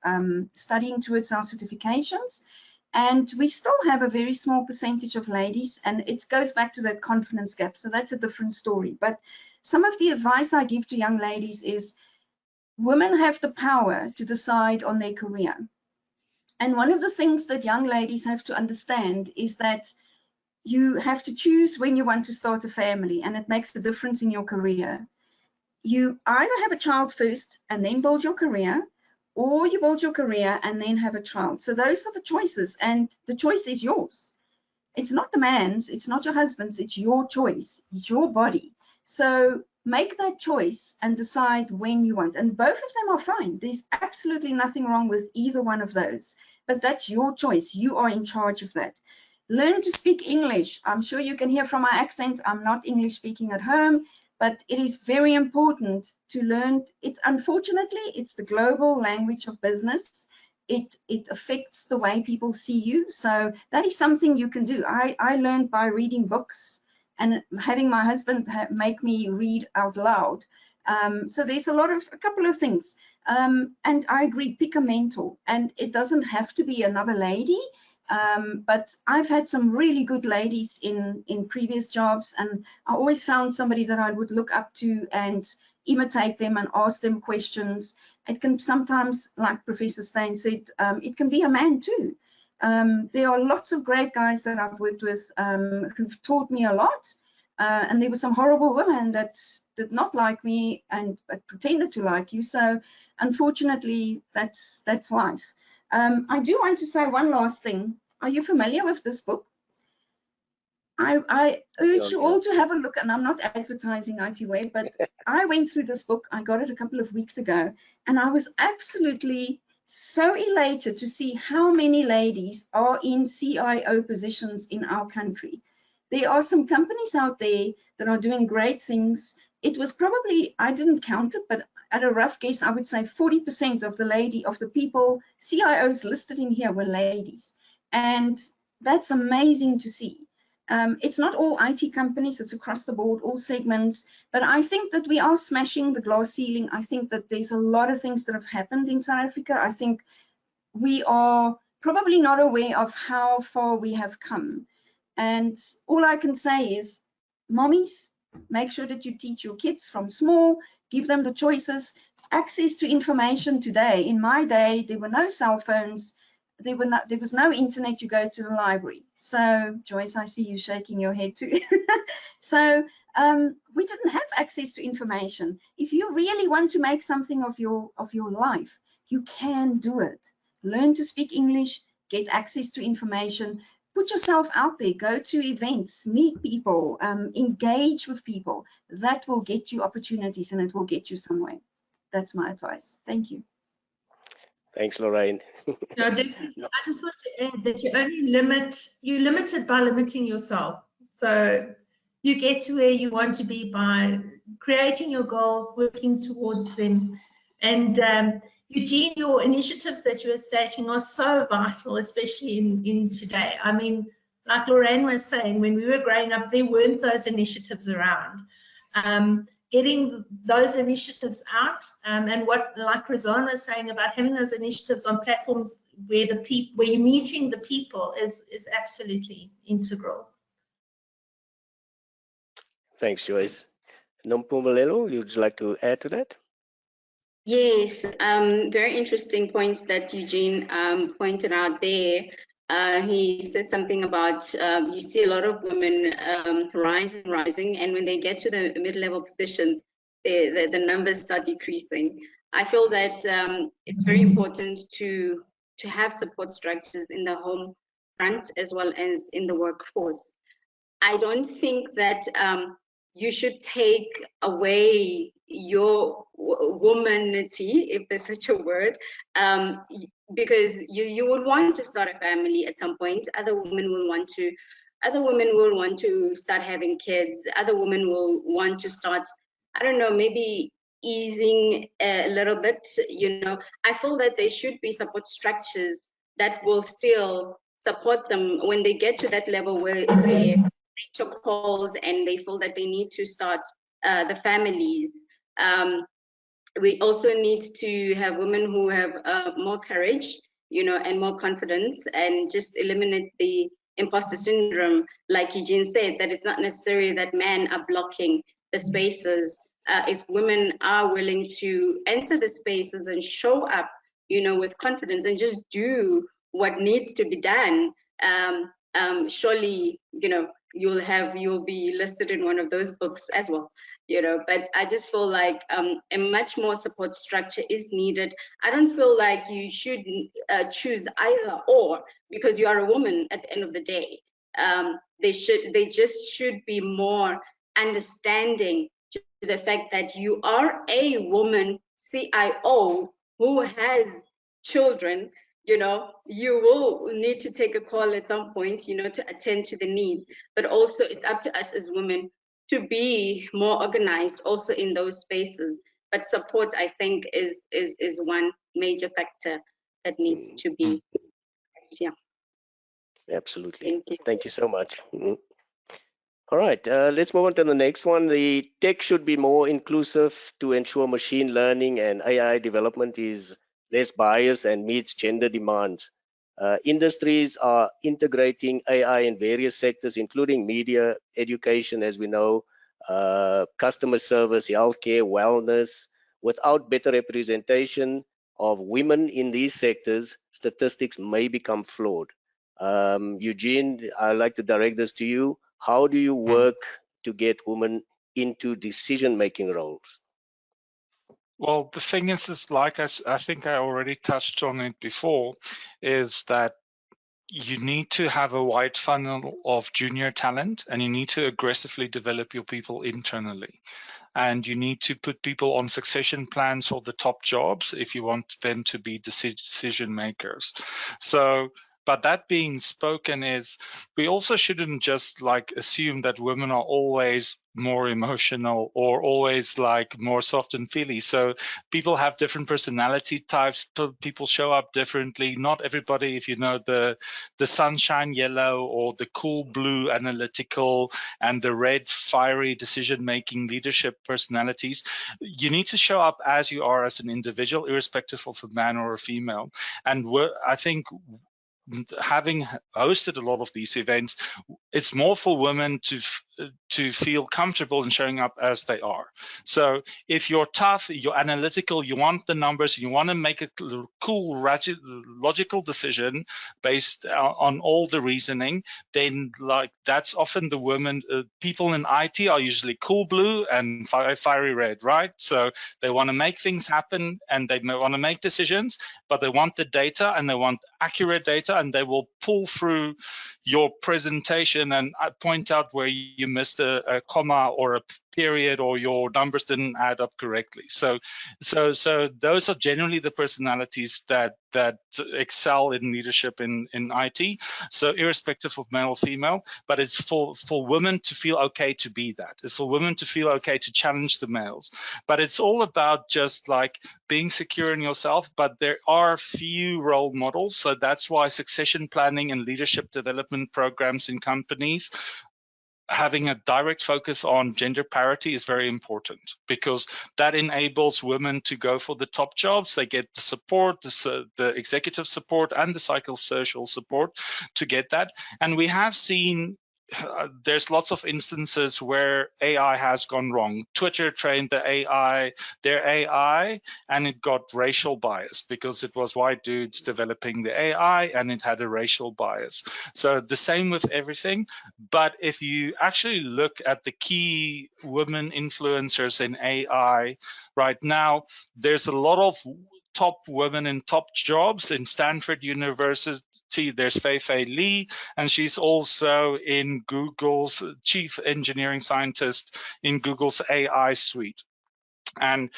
studying towards our certifications. And we still have a very small percentage of ladies, and it goes back to that confidence gap. So that's a different story. But some of the advice I give to young ladies is women have the power to decide on their career. And one of the things that young ladies have to understand is that you have to choose when you want to start a family, and it makes the difference in your career. You either have a child first and then build your career, or you build your career and then have a child. So those are the choices, and the choice is yours. It's not the man's, it's not your husband's, it's your choice, it's your body. So make that choice and decide when you want. And both of them are fine. There's absolutely nothing wrong with either one of those, but that's your choice. You are in charge of that. Learn to speak English. I'm sure you can hear from my accent, I'm not English speaking at home, but it is very important to learn. Unfortunately, it's the global language of business. It affects the way people see you. So that is something you can do. I learned by reading books and having my husband make me read out loud. So there's a couple of things. And I agree, pick a mentor. And it doesn't have to be another lady. But I've had some really good ladies in previous jobs, and I always found somebody that I would look up to and imitate them and ask them questions. It can sometimes, like Professor Steyn said, it can be a man too. There are lots of great guys that I've worked with who've taught me a lot, and there were some horrible women that did not like me and pretended to like you. So unfortunately, that's life. I do want to say one last thing. Are you familiar with this book? I urge you all to have a look, and I'm not advertising ITWeb, but I went through this book. I got it a couple of weeks ago, and I was absolutely so elated to see how many ladies are in CIO positions in our country. There are some companies out there that are doing great things. It was probably, I didn't count it, but at a rough guess, I would say 40% of the people, CIOs listed in here, were ladies. And that's amazing to see. It's not all IT companies, it's across the board, all segments, but I think that we are smashing the glass ceiling. I think that there's a lot of things that have happened in South Africa. I think we are probably not aware of how far we have come. And all I can say is, mommies, make sure that you teach your kids from small, give them the choices, access to information today. In my day, there were no cell phones. There was no internet. You go to the library. So Joyce, I see you shaking your head too. So we didn't have access to information. If you really want to make something of your life, you can do it. Learn to speak English, get access to information, put yourself out there, go to events, meet people, engage with people. That will get you opportunities and it will get you somewhere. That's my advice. Thank you. Thanks, Lorraine. No, definitely. I just want to add that you're limited by limiting yourself. So you get to where you want to be by creating your goals, working towards them. And, Eugene, your initiatives that you were stating are so vital, especially in today. I mean, like Lorraine was saying, when we were growing up, there weren't those initiatives around. Getting those initiatives out, and what, like Razan was saying about having those initiatives on platforms where you're meeting the people is absolutely integral. Thanks, Joyce. Nompumelelo, you'd like to add to that? Yes, very interesting points that Eugene pointed out there. He said something about you see a lot of women rising, and when they get to the mid-level positions, the numbers start decreasing. I feel that it's very important to have support structures in the home front as well as in the workforce. I don't think that you should take away your womanity, if there's such a word, because you would want to start a family at some point. Other women will want to start having kids. Other women will want to start, I don't know, maybe easing a little bit. You know, I feel that there should be support structures that will still support them when they get to that level where they calls and they feel that they need to start the families. We also need to have women who have more courage, you know, and more confidence, and just eliminate the imposter syndrome. Like Eugene said, that it's not necessarily that men are blocking the spaces. If women are willing to enter the spaces and show up, you know, with confidence and just do what needs to be done, surely, you know, you'll be listed in one of those books as well, you know. But I just feel like a much more support structure is needed. I don't feel like you should choose either or, because you are a woman at the end of the day. They just should be more understanding to the fact that you are a woman CIO who has children. You know, you will need to take a call at some point, you know, to attend to the need. But also it's up to us as women to be more organized also in those spaces. But support, I think, is one major factor that needs to be. Yeah. Absolutely. Thank you so much. All right, let's move on to the next one. The tech should be more inclusive to ensure machine learning and AI development is less biased and meets gender demands. Industries are integrating AI in various sectors, including media, education, as we know, customer service, healthcare, wellness. Without better representation of women in these sectors, statistics may become flawed. Eugene, I'd like to direct this to you. How do you work to get women into decision-making roles? Well, the thing is like I think I already touched on it before, is that you need to have a wide funnel of junior talent, and you need to aggressively develop your people internally. And you need to put people on succession plans for the top jobs if you want them to be decision makers. So, but that being spoken, is we also shouldn't just like assume that women are always more emotional or always like more soft and feely. So people have different personality types. People show up differently. Not everybody, if you know the sunshine yellow or the cool blue analytical and the red fiery decision-making leadership personalities, you need to show up as you are as an individual, irrespective of a man or a female. And I think, having hosted a lot of these events, it's more for women to feel comfortable in showing up as they are. So if you're tough, you're analytical, you want the numbers, you want to make a cool, logical decision based on all the reasoning, then like that's often the women. People in IT are usually cool blue and fiery red, right? So they want to make things happen and they want to make decisions, but they want the data and they want accurate data, and they will pull through your presentation and point out where you you missed a comma or a period, or your numbers didn't add up correctly. So those are generally the personalities that excel in leadership in IT. So irrespective of male or female, but it's for women to feel okay to be that. It's for women to feel okay to challenge the males. But it's all about just like being secure in yourself. But there are few role models, so that's why succession planning and leadership development programs in companies having a direct focus on gender parity is very important, because that enables women to go for the top jobs. They get the support, the executive support and the psychosocial support to get that. And we have seen there's lots of instances where AI has gone wrong. Twitter trained their AI, and it got racial bias because it was white dudes developing the AI, and it had a racial bias. So the same with everything. But if you actually look at the key women influencers in AI right now, there's a lot of top women in top jobs. In Stanford University, there's Fei Li, and she's also in Google's chief engineering scientist in Google's AI suite. And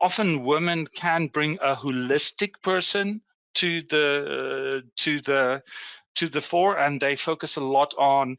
often women can bring a holistic person to the fore, and they focus a lot on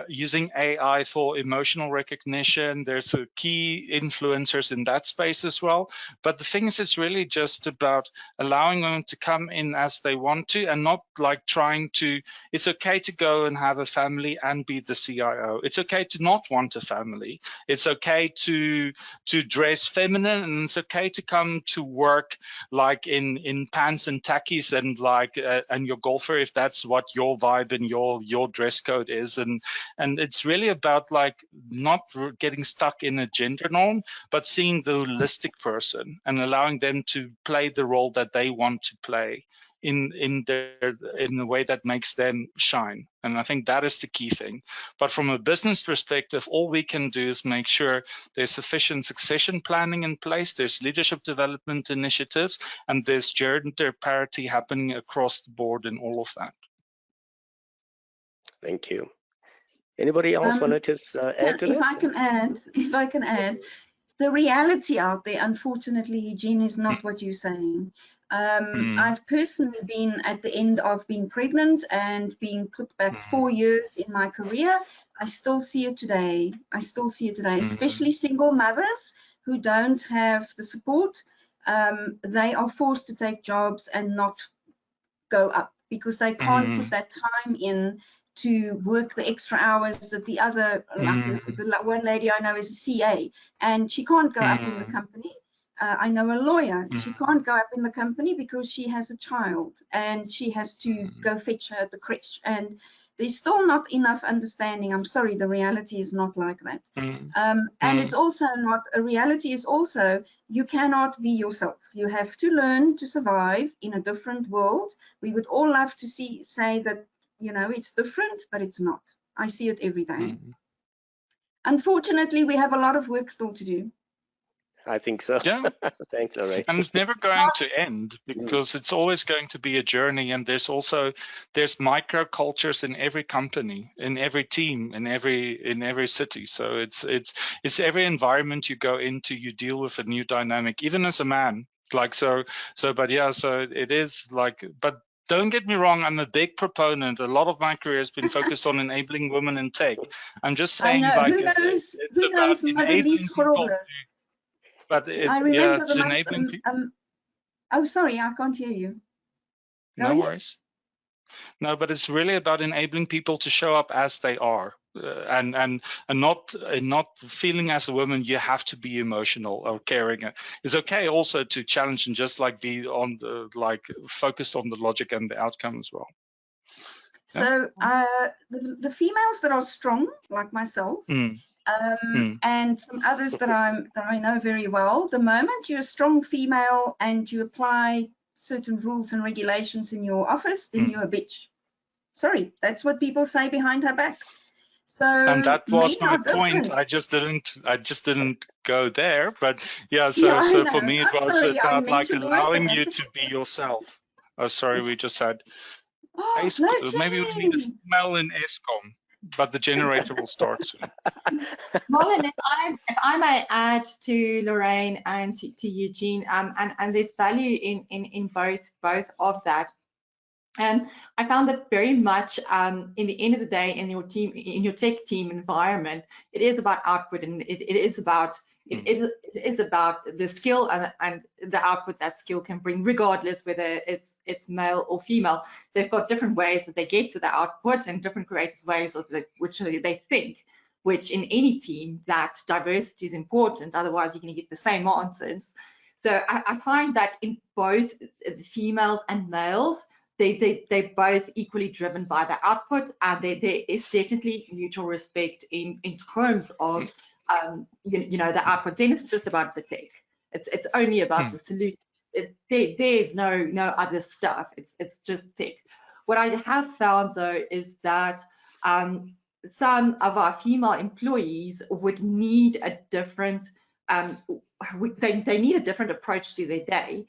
using AI for emotional recognition. There's key influencers in that space as well. But the thing is, it's really just about allowing them to come in as they want to, and not like trying to. It's okay to go and have a family and be the CIO. It's okay to not want a family. It's okay to dress feminine, and it's okay to come to work like in pants and tackies and like and your golfer if that's what your vibe and your dress code is. And it's really about like not getting stuck in a gender norm, but seeing the holistic person and allowing them to play the role that they want to play in the way that makes them shine. And I think that is the key thing. But from a business perspective, all we can do is make sure there's sufficient succession planning in place, there's leadership development initiatives, and there's gender parity happening across the board in all of that. Thank you. Anybody else want to just add to that? If I can add, the reality out there, unfortunately, Eugene, is not what you're saying. I've personally been at the end of being pregnant and being put back 4 years in my career. I still see it today. Especially single mothers who don't have the support. They are forced to take jobs and not go up because they can't put that time in to work the extra hours that the other, the one lady I know is a CA, and she can't go up in the company. I know a lawyer, she can't go up in the company because she has a child and she has to go fetch her at the crèche, and there's still not enough understanding. I'm sorry, the reality is not like that. And it's also not, a reality is also, you cannot be yourself. You have to learn to survive in a different world. We would all love to say that, you know, it's different, but it's not. I see it every day. Unfortunately, we have a lot of work still to do. I think so. Yeah. Thanks, all right. And it's never going to end because it's always going to be a journey. And there's micro cultures in every company, in every team, in every city. So it's every environment you go into, you deal with a new dynamic, even as a man. Like so it is like, but don't get me wrong, I'm a big proponent. A lot of my career has been focused on enabling women in tech. I'm just saying, like, it's about enabling people. But I remember it's enabling people. Oh, sorry, I can't hear you. No worries. No, but it's really about enabling people to show up as they are, and not feeling as a woman you have to be emotional or caring. It's okay also to challenge and just like be on the focused on the logic and the outcome as well. So the females that are strong, like myself, and some others that I know very well, the moment you're a strong female and you apply certain rules and regulations in your office, then you're a bitch. Sorry, that's what people say behind her back. So, and that was my point. I just didn't go there, but yeah. So for me, it was about like allowing you to be yourself. Oh, sorry, we just had. Oh, maybe we need a female in ESCOM. but the generator will start soon. Marlon, if I may add to Lorraine and to Eugene, and there's value in both of that. And I found that very much in the end of the day, in your team, in your tech team environment, it is about output, and it is about the skill and the output that skill can bring, regardless whether it's male or female. They've got different ways that they get to the output and different creative ways of which they think. Which in any team, that diversity is important. Otherwise, you're going to get the same answers. So I find that in both the females and males, they're both equally driven by the output, and there is definitely mutual respect in terms of you know, the output. Then it's just about the tech. It's only about the solution. There's no other stuff. It's just tech. What I have found though is that some of our female employees would need a different they need a different approach to their day.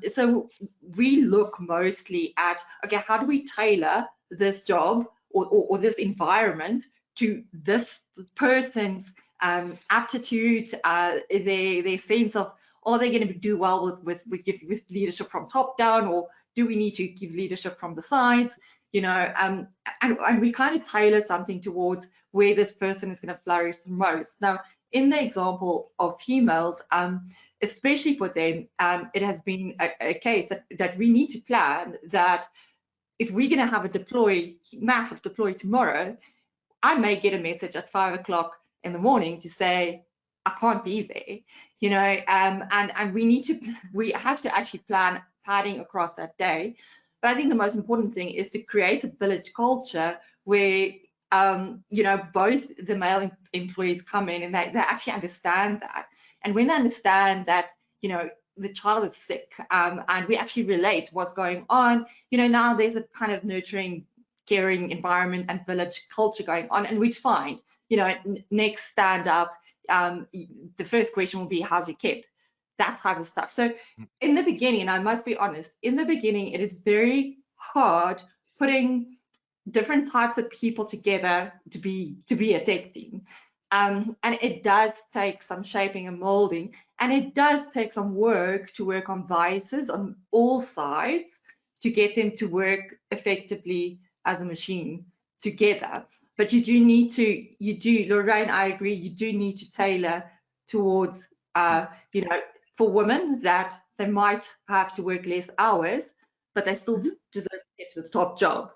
So we look mostly at, okay, how do we tailor this job or this environment to this person's aptitude, their sense of, are they going to do well with leadership from top down, or do we need to give leadership from the sides? You know, and we kind of tailor something towards where this person is going to flourish the most. Now, in the example of females, especially for them, it has been a case that we need to plan that if we're going to have a massive deploy tomorrow, I may get a message at 5 o'clock in the morning to say, I can't be there, you know, and we have to actually plan padding across that day. But I think the most important thing is to create a village culture where, you know, both the male employees come in and they actually understand that. And when they understand that, you know, the child is sick, and we actually relate what's going on, you know, now there's a kind of nurturing, caring environment and village culture going on, and we'd find, you know, next stand up, the first question will be, how's your kid? That type of stuff. So in the beginning, and I must be honest, in the beginning, it is very hard putting different types of people together to be a tech team. And it does take some shaping and molding, and it does take some work to work on biases on all sides to get them to work effectively as a machine together. But you do, Lorraine, I agree, you do need to tailor towards, you know, for women that they might have to work less hours, but they still deserve to get to the top job,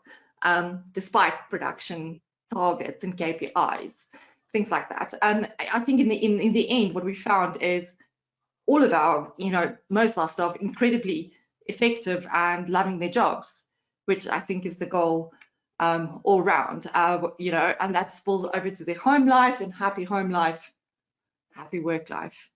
despite production targets and KPIs, things like that. I think in the end, what we found is all of our, you know, most of our staff incredibly effective and loving their jobs, which I think is the goal all round, you know, and that spills over to their home life, and happy home life, happy work life.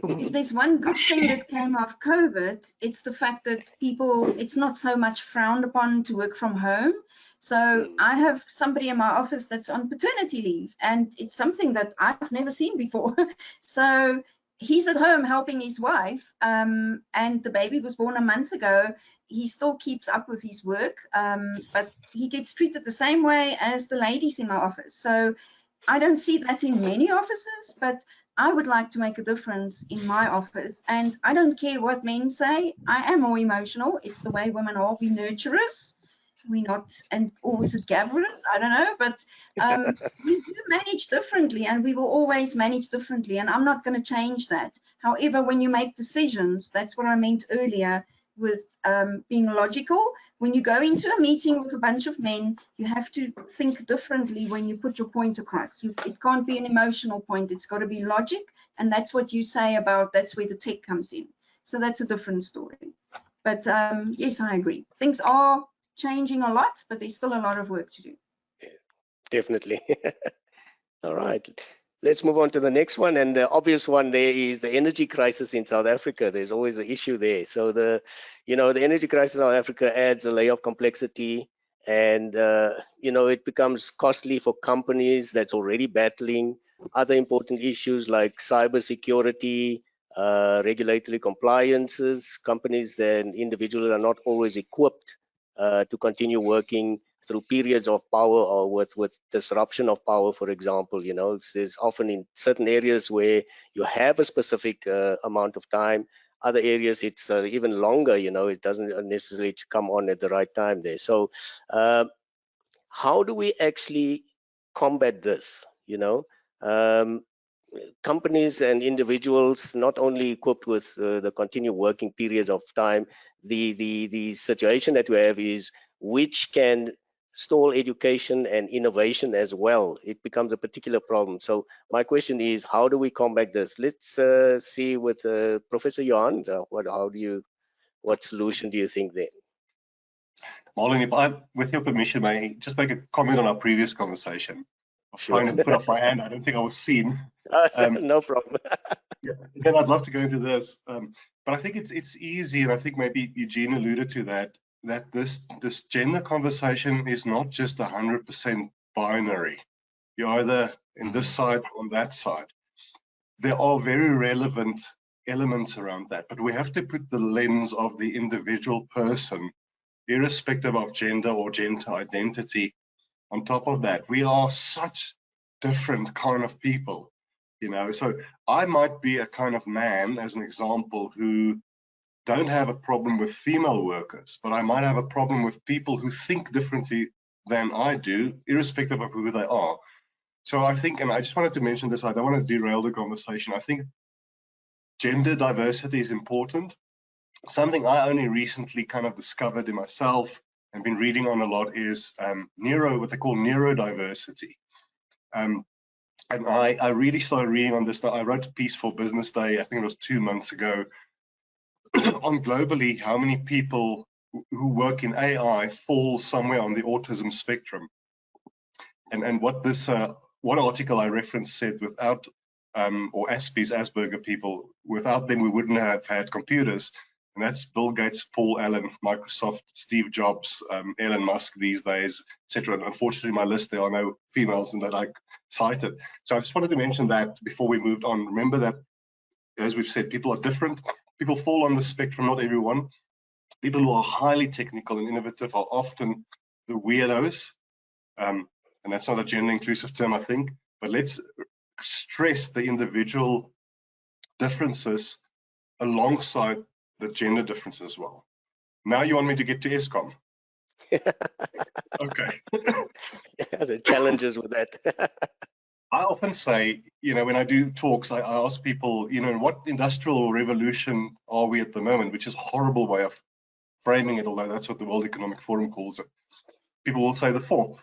If there's one good thing that came off COVID, it's the fact that it's not so much frowned upon to work from home. So I have somebody in my office that's on paternity leave, and it's something that I've never seen before. So he's at home helping his wife, and the baby was born a month ago. He still keeps up with his work, but he gets treated the same way as the ladies in my office. So I don't see that in many offices, but I would like to make a difference in my office, and I don't care what men say. I am more emotional. It's the way women are. We nurturers. We're not, and or is it gatherers? I don't know, but we do manage differently, and we will always manage differently, and I'm not going to change that. However, when you make decisions, that's what I meant earlier with being logical. When you go into a meeting with a bunch of men, you have to think differently when you put your point across. It can't be an emotional point. It's got to be logic, and that's what you say about, that's where the tech comes in. So that's a different story. But yes, I agree. Things are changing a lot, but there's still a lot of work to do. Yeah, definitely. All right. Let's move on to the next one, and the obvious one there is the energy crisis in South Africa. There's always an issue there. So the energy crisis in South Africa adds a layer of complexity, and it becomes costly for companies that's already battling other important issues like cybersecurity, regulatory compliances. Companies and individuals are not always equipped to continue working through periods of power or with disruption of power, for example. There's often in certain areas where you have a specific amount of time. Other areas it's even longer. It doesn't necessarily come on at the right time there. So how do we actually combat this? Companies and individuals not only equipped with the continued working periods of time, the situation that we have is which can stall education and innovation as well. It becomes a particular problem. So my question is, how do we combat this? Let's see with Professor Johan, what solution do you think there? Marlon, if I, with your permission, may just make a comment on our previous conversation. I was Sure. trying to put up my hand. I don't think I was seen. No problem. Yeah, then I'd love to go into this, but I think it's easy, and I think maybe Eugene alluded to that this gender conversation is not just 100% binary. You're either in this side or on that side. There are very relevant elements around that, but we have to put the lens of the individual person, irrespective of gender or gender identity, on top of that. We are such different kind of people, so I might be a kind of man, as an example, who don't have a problem with female workers, but I might have a problem with people who think differently than I do, irrespective of who they are. So I think, and I just wanted to mention this, I don't want to derail the conversation, I think gender diversity is important. Something I only recently kind of discovered in myself and been reading on a lot is what they call neurodiversity. And I really started reading on this. I wrote a piece for Business Day, I think it was 2 months ago, on globally how many people who work in AI fall somewhere on the autism spectrum. And what article I referenced said without, or Asperger people, without them we wouldn't have had computers. And that's Bill Gates, Paul Allen, Microsoft, Steve Jobs, Elon Musk these days, etc. And unfortunately, my list, there are no females in that I cited. So I just wanted to mention that before we moved on. Remember that, as we've said, people are different. People fall on the spectrum, not everyone. People who are highly technical and innovative are often the weirdos. And that's not a gender inclusive term, I think. But let's stress the individual differences alongside the gender difference as well. Now you want me to get to ESCOM? Okay. The challenges with that. I often say, when I do talks, I ask people, what industrial revolution are we at the moment, which is a horrible way of framing it, although that's what the World Economic Forum calls it. People will say the fourth.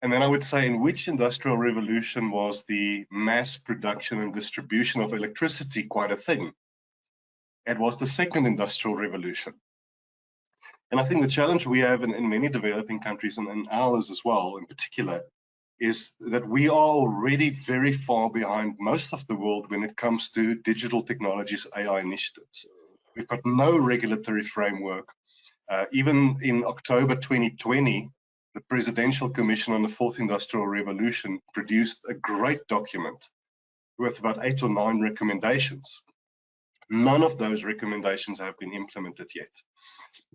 And then I would say, in which industrial revolution was the mass production and distribution of electricity quite a thing? It was the second industrial revolution. And I think the challenge we have in many developing countries, and ours as well in particular, is that we are already very far behind most of the world when it comes to digital technologies, AI initiatives. We've got no regulatory framework. Even in October 2020, the Presidential Commission on the Fourth Industrial Revolution produced a great document with about 8 or 9 recommendations. None of those recommendations have been implemented yet.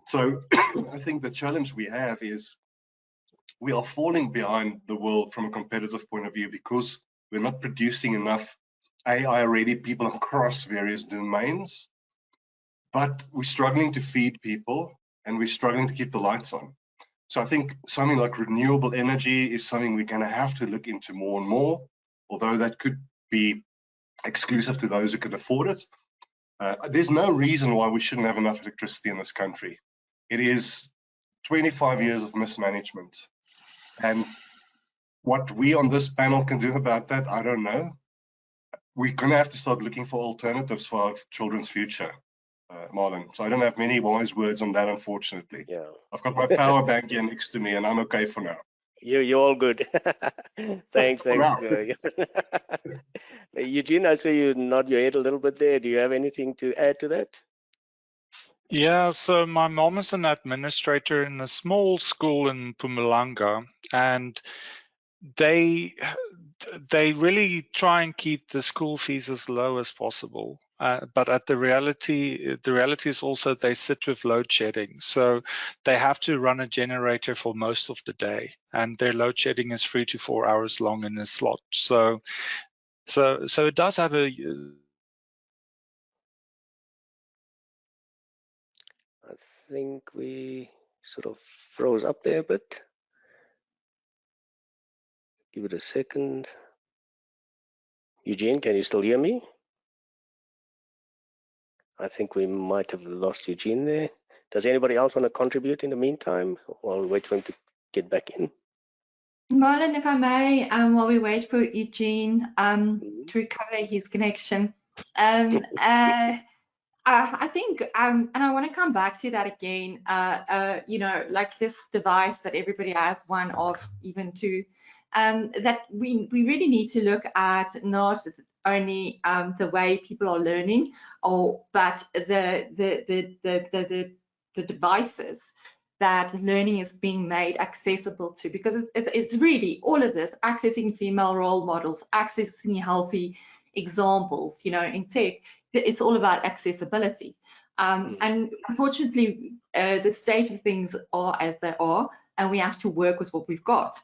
So I think the challenge we have is we are falling behind the world from a competitive point of view because we're not producing enough AI-ready people across various domains, but we're struggling to feed people and we're struggling to keep the lights on. So I think something like renewable energy is something we're going to have to look into more and more, although that could be exclusive to those who can afford it. There's no reason why we shouldn't have enough electricity in this country. It is 25 years of mismanagement. And what we on this panel can do about that, I don't know. We're going to have to start looking for alternatives for our children's future, Marlon. So I don't have many wise words on that, unfortunately. Yeah. I've got my power bank here next to me, and I'm okay for now. You're all good. Thanks. Eugene, I saw you nod your head a little bit there. Do you have anything to add to that? Yeah, so my mom is an administrator in a small school in Mpumalanga, and they really try and keep the school fees as low as possible. but at the reality is also they sit with load shedding. So they have to run a generator for most of the day, and their load shedding is 3 to 4 hours long in a slot. So it does have a. I think we sort of froze up there a bit. Give it a second. Eugene, can you still hear me? I think we might have lost Eugene there. Does anybody else want to contribute in the meantime while we wait for him to get back in? Marlon, if I may, while we wait for Eugene to recover his connection, I think, and I want to come back to that again, you know, like this device that everybody has, one of, even two, that we really need to look at not only the way people are learning, but the devices that learning is being made accessible to, because it's really all of this, accessing female role models, accessing healthy examples, you know, in tech. It's all about accessibility. And unfortunately, the state of things are as they are, and we have to work with what we've got,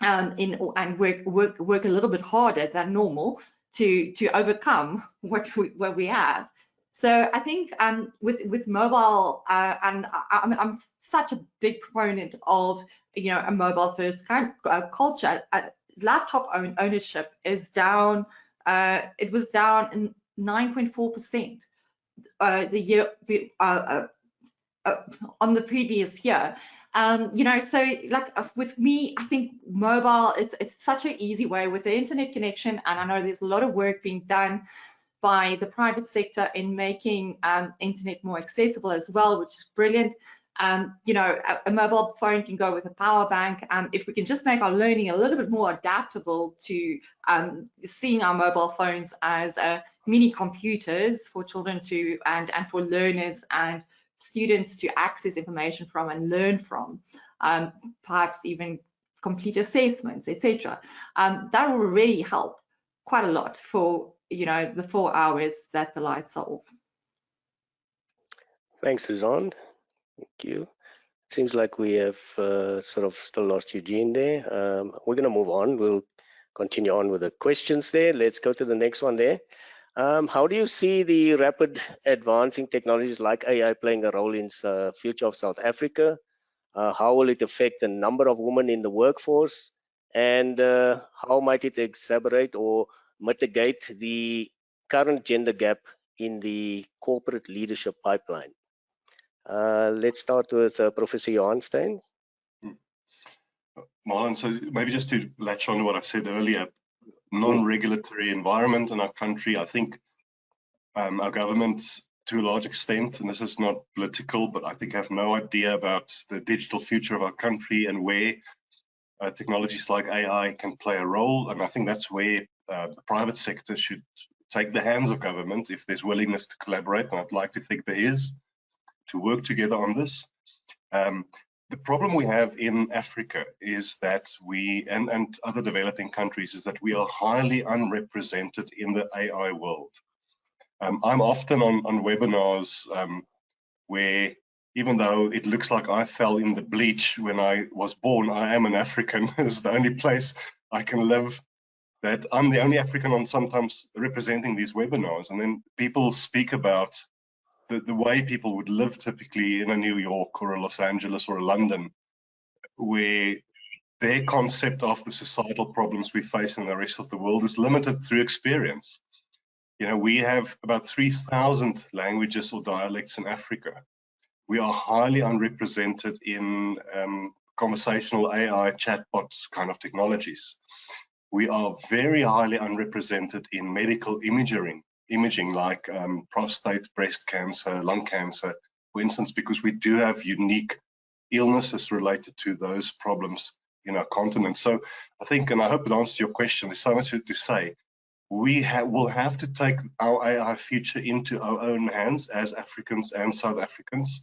and work a little bit harder than normal to overcome what we have. So I think with mobile, and I'm such a big proponent of, you know, a mobile first kind of culture. Laptop ownership is down. It was down in 9.4% the year on the previous year. You know, so like with me, I think mobile it's such an easy way with the internet connection, and I know there's a lot of work being done by the private sector in making internet more accessible as well, which is brilliant. You know, a mobile phone can go with a power bank, and if we can just make our learning a little bit more adaptable to seeing our mobile phones as mini computers for children to and for learners and students to access information from and learn from, perhaps even complete assessments, etc. That will really help quite a lot for, you know, the 4 hours that the lights are off. Thanks, Suzanne. Thank you. Seems like we have sort of still lost Eugene there. We're going to move on. We'll continue on with the questions there. Let's go to the next one there. How do you see the rapid advancing technologies like AI playing a role in the future of South Africa? How will it affect the number of women in the workforce? And how might it exacerbate or mitigate the current gender gap in the corporate leadership pipeline? Let's start with Professor Johanstein. Marlon, so maybe just to latch on to what I said earlier, non-regulatory environment in our country, I think our government, to a large extent, and this is not political, but I think have no idea about the digital future of our country and where technologies like AI can play a role. And I think that's where the private sector should take the hands of government if there's willingness to collaborate, and I'd like to think there is, to work together on this. The problem we have in Africa is that we, and other developing countries, is that we are highly unrepresented in the AI world. I'm often on webinars where, even though it looks like I fell in the bleach when I was born, I am an African. It's the only place I can live that I'm the only African on sometimes representing these webinars. And then people speak about the way people would live typically in a New York or a Los Angeles or a London, where their concept of the societal problems we face in the rest of the world is limited through experience. You know, we have about 3,000 languages or dialects in Africa. We are highly unrepresented in conversational AI chatbot kind of technologies. We are very highly unrepresented in medical imaging like prostate, breast cancer, lung cancer, for instance, because we do have unique illnesses related to those problems in our continent. So I think, and I hope it answers your question, there's so much to say. We will have to take our AI future into our own hands as Africans and South Africans.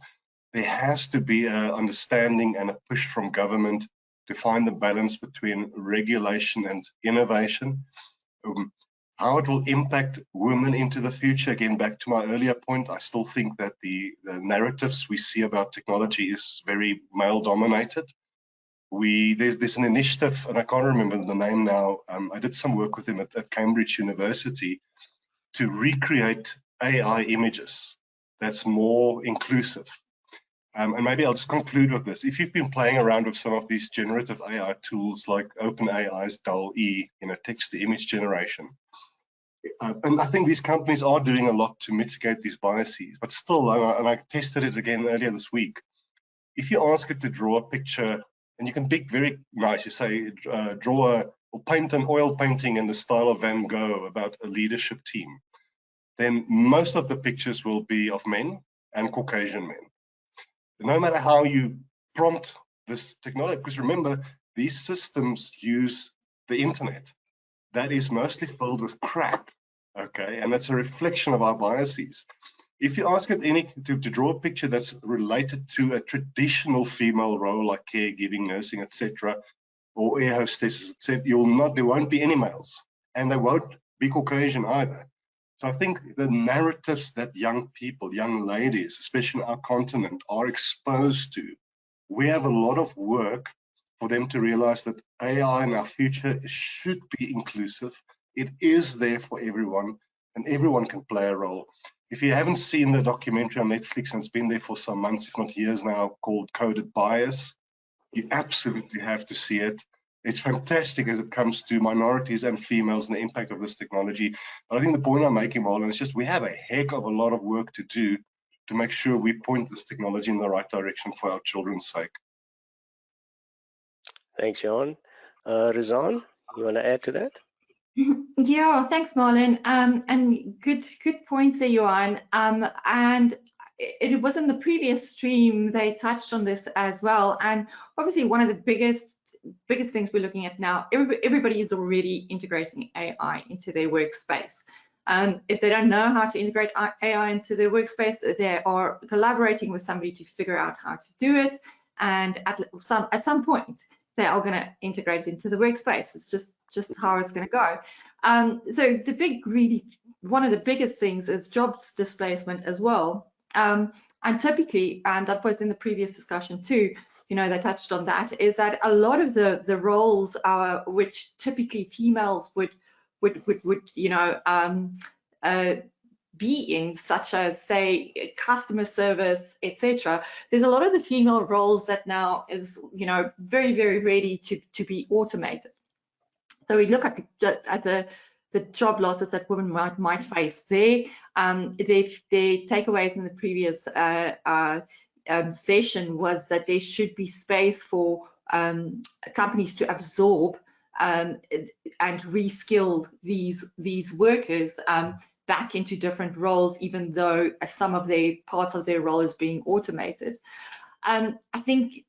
There has to be an understanding and a push from government to find the balance between regulation and innovation. how it will impact women into the future. Again, back to my earlier point, I still think that the narratives we see about technology is very male-dominated. There's an initiative, and I can't remember the name now. I did some work with him at Cambridge University to recreate AI images that's more inclusive. And maybe I'll just conclude with this. If you've been playing around with some of these generative AI tools like OpenAI's DALL-E, text-to-image generation, and I think these companies are doing a lot to mitigate these biases, but still, and I tested it again earlier this week, if you ask it to draw a picture, and you can pick very nice, you say, draw or paint an oil painting in the style of Van Gogh about a leadership team, then most of the pictures will be of men and Caucasian men. No matter how you prompt this technology, because remember, these systems use the internet that is mostly filled with crap, okay? And that's a reflection of our biases. If you ask it to draw a picture that's related to a traditional female role like caregiving, nursing, etc., or air hostesses, etc., there won't be any males, and they won't be Caucasian either. So I think the narratives that young people, young ladies, especially in our continent, are exposed to, we have a lot of work for them to realize that AI in our future should be inclusive. It is there for everyone, and everyone can play a role. If you haven't seen the documentary on Netflix, and it's been there for some months, if not years now, called Coded Bias, you absolutely have to see it. It's fantastic as it comes to minorities and females and the impact of this technology. But I think the point I'm making, Marlon, is just we have a heck of a lot of work to do to make sure we point this technology in the right direction for our children's sake. Thanks, Johan. Rizan, you want to add to that? Yeah, thanks, Marlon. And good points there, Johan. And it was in the previous stream they touched on this as well. And obviously, one of the biggest things we're looking at now, everybody is already integrating AI into their workspace. If they don't know how to integrate AI into their workspace, they are collaborating with somebody to figure out how to do it. And at some point, they are going to integrate it into the workspace. It's just how it's going to go. So one of the biggest things is jobs displacement as well. And typically, and that was in the previous discussion too, they touched on that, is that a lot of the roles which typically females would be in, such as say customer service, etc. There's a lot of the female roles that now is very, very ready to be automated. So we look at the job losses that women might face there. The takeaways in the previous session was that there should be space for companies to absorb and reskill these workers back into different roles, even though some of their parts of their role is being automated. I think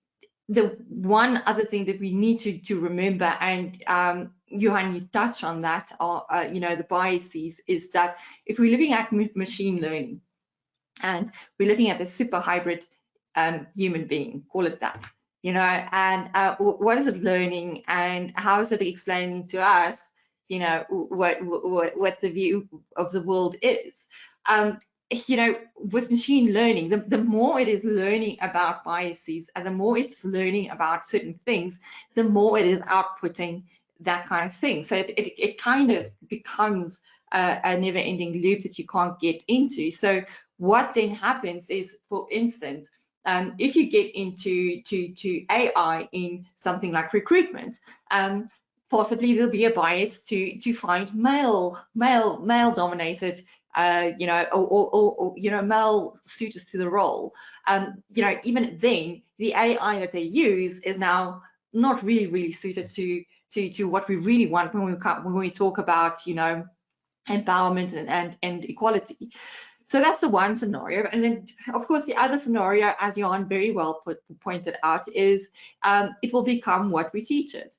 the one other thing that we need to remember, and Johan, you touched on that, are the biases, is that if we're looking at machine learning and we're looking at the super hybrid human being, call it that, and what is it learning and how is it explaining to us, what the view of the world is. With machine learning, the more it is learning about biases and the more it's learning about certain things, the more it is outputting that kind of thing. So it kind of becomes a never-ending loop that you can't get into. So what then happens is, for instance, if you get into AI in something like recruitment, possibly there'll be a bias to find male-dominated, or male suitors to the role. Even then, the AI that they use is now not really suited to what we really want when we talk about empowerment and equality. So that's the one scenario. And then, of course, the other scenario, as Johan very well pointed out, is it will become what we teach it.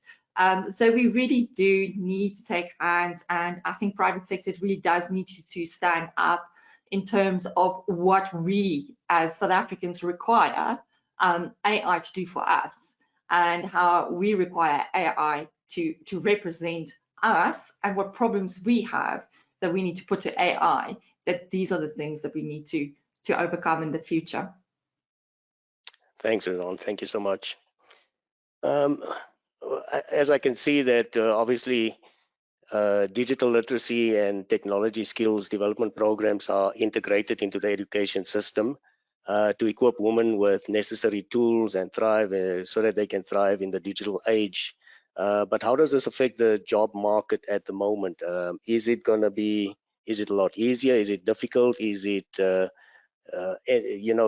So we really do need to take hands, and I think private sector really does need to stand up in terms of what we as South Africans require AI to do for us, and how we require AI to represent us and what problems we have that we need to put to AI, that these are the things that we need to overcome in the future. Thanks, Rizwan. Thank you so much. As I can see that obviously digital literacy and technology skills development programs are integrated into the education system to equip women with necessary tools and thrive so that they can thrive in the digital age. But how does this affect the job market at the moment? Is it a lot easier? Is it difficult? Is it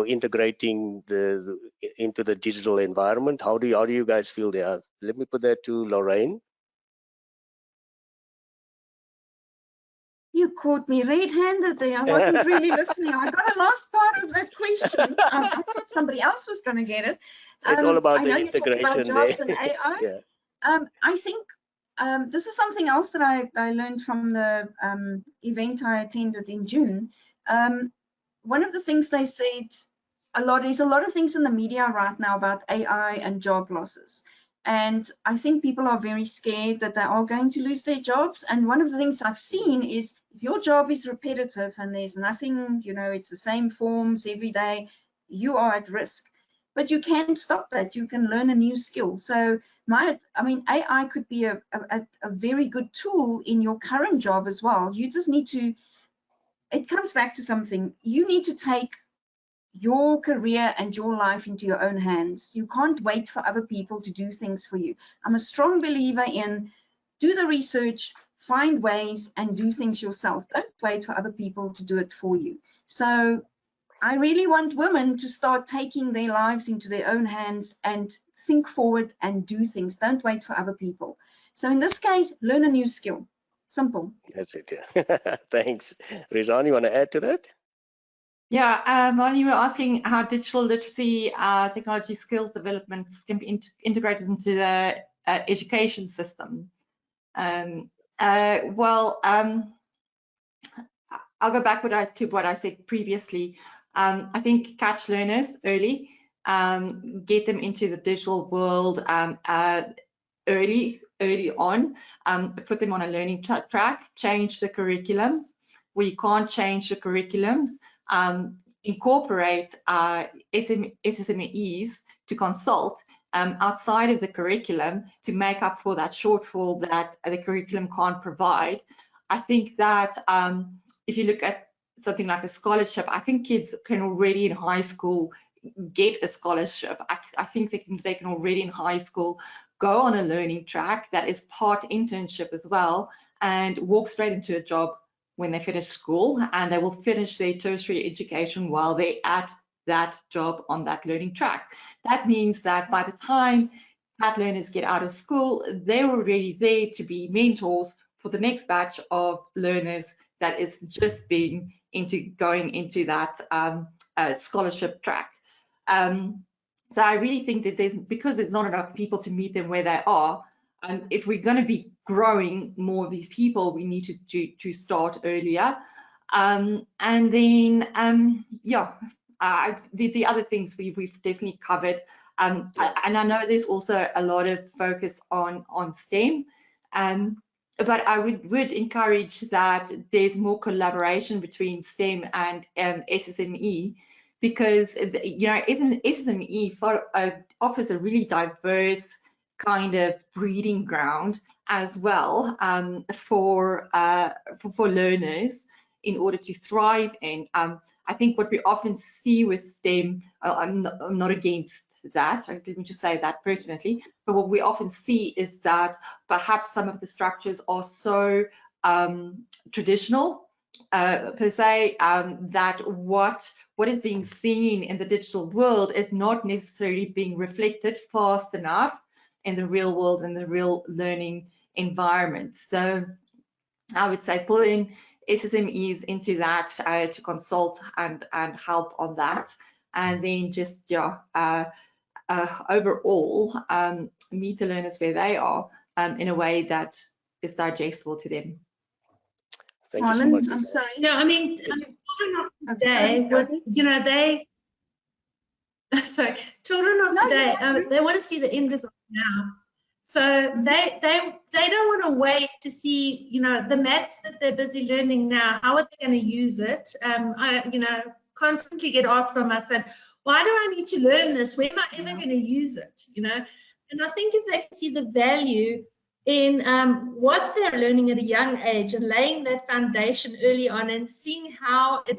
integrating into the digital environment? How do you guys feel there? Let me put that to Lorraine. You caught me red-handed there. I wasn't really listening. I got the last part of that question. I thought somebody else was going to get it. It's all about I the know you talked about jobs and AI. Yeah. I think this is something else that I learned from the event I attended in June. One of the things they said there's a lot of things in the media right now about AI and job losses. And I think people are very scared that they are going to lose their jobs. And one of the things I've seen is if your job is repetitive and there's nothing, it's the same forms every day, you are at risk. But you can stop that. You can learn a new skill. So AI could be a very good tool in your current job as well. You just need to, it comes back to something. You need to take your career and your life into your own hands. You can't wait for other people to do things for you. I'm a strong believer in do the research, find ways and do things yourself. Don't wait for other people to do it for you. So I really want women to start taking their lives into their own hands and think forward and do things. Don't wait for other people. So in this case, learn a new skill. Simple. That's it. Yeah. Thanks. Rizwan, you want to add to that? Yeah, Marlene, you were asking how digital literacy technology skills developments can be integrated into the education system. I'll go back to what I said previously. I think catch learners early, get them into the digital world early on, put them on a learning track, change the curriculums. Where you can't change the curriculums, incorporate SSMEs to consult outside of the curriculum to make up for that shortfall that the curriculum can't provide. I think that if you look at something like a scholarship, I think kids can already in high school get a scholarship. I think they can already in high school go on a learning track that is part internship as well and walk straight into a job when they finish school, and they will finish their tertiary education while they're at that job on that learning track. That means that by the time that learners get out of school, they're already there to be mentors for the next batch of learners that is just going into that scholarship track. So I really think that because there's not enough people to meet them where they are, if we're going to be growing more of these people, we need to start earlier. And then, the other things we've definitely covered. And I know there's also a lot of focus on STEM, but I would encourage that there's more collaboration between STEM and SSME, because SSME offers a really diverse kind of breeding ground as well for learners in order to thrive in. I think what we often see with STEM, I'm not against that, let me just say that personally, but what we often see is that perhaps some of the structures are so traditional per se, that what is being seen in the digital world is not necessarily being reflected fast enough in the real world and the real learning environment. So I would say pull in SSMEs into that to consult and help on that, and then just overall meet the learners where they are in a way that is digestible to them. Thank you so much. I'm sorry. No, I mean, children of today, children of today, they want to see the end result now. So they don't want to wait to see, you know, the maths that they're busy learning now, how are they going to use it? I, you know, constantly get asked by my son, why do I need to learn this? When am I ever going to use it? You know, and I think if they can see the value in what they're learning at a young age and laying that foundation early on and seeing how it,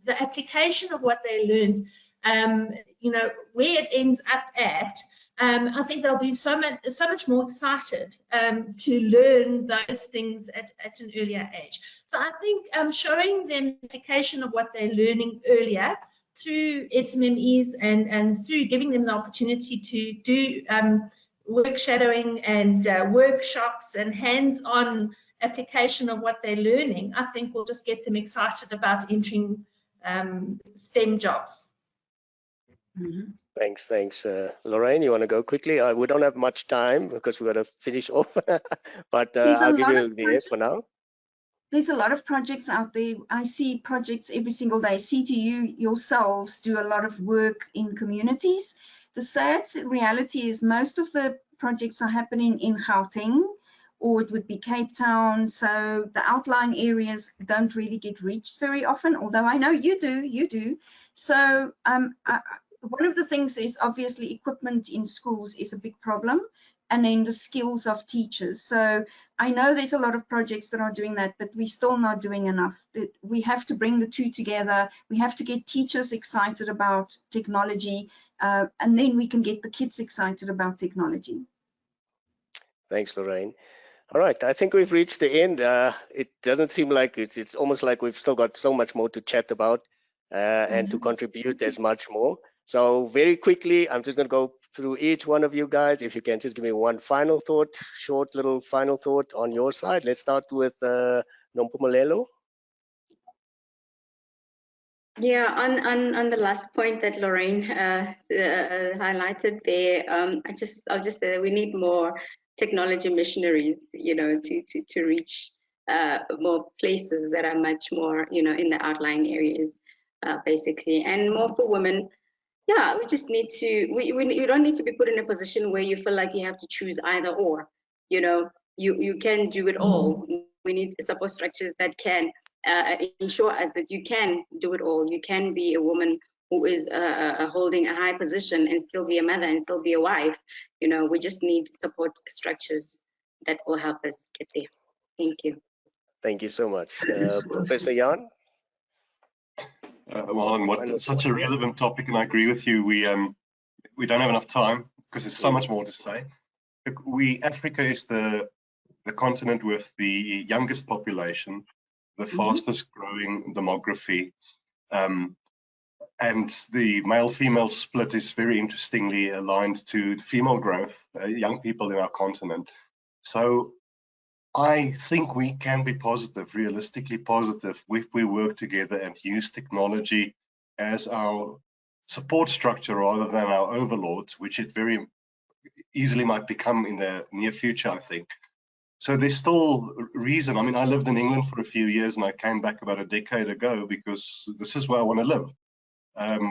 the application of what they learned, you know, where it ends up at, I think they'll be so much more excited to learn those things at an earlier age. So I think showing them application of what they're learning earlier through SMMEs and through giving them the opportunity to do work shadowing and workshops and hands-on application of what they're learning, I think will just get them excited about entering STEM jobs. Thanks. Lorraine, you want to go quickly? We don't have much time because we've got to finish off, but I'll give you the air for now. There's a lot of projects out there. I see projects every single day. CTU yourselves do a lot of work in communities. The sad reality is most of the projects are happening in Gauteng, or it would be Cape Town. So the outlying areas don't really get reached very often, although I know you do. So one of the things is obviously equipment in schools is a big problem, and then the skills of teachers. So I know there's a lot of projects that are doing that, but we're still not doing enough. We have to bring the two together. We have to get teachers excited about technology, and then we can get the kids excited about technology. Thanks, Lorraine. All right, I think we've reached the end. It doesn't seem like it's almost like we've still got so much more to chat about and to contribute. There's much more. So very quickly, I'm just going to go through each one of you guys. If you can just give me one final thought, short little final thought on your side. Let's start with Nompumelelo. Yeah, on the last point that Lorraine highlighted there, I'll just say that we need more technology missionaries, you know, to reach more places that are much more, you know, in the outlying areas, basically, and more for women. Yeah, we just need to, you don't need to be put in a position where you feel like you have to choose either or, you know, you can do it all. We need support structures that can ensure us that you can do it all. You can be a woman who is holding a high position and still be a mother and still be a wife. You know, we just need support structures that will help us get there. Thank you. Thank you so much. Professor Jan? Well, and what such a relevant topic, and I agree with you. We don't have enough time because there's so much more to say. Africa is the continent with the youngest population, the fastest growing demography, and the male-female split is very interestingly aligned to female growth, young people in our continent. So I think we can be positive, realistically positive, if we work together and use technology as our support structure rather than our overlords, which it very easily might become in the near future, I think. So there's still reason. I mean, I lived in England for a few years and I came back about a decade ago because this is where I want to live.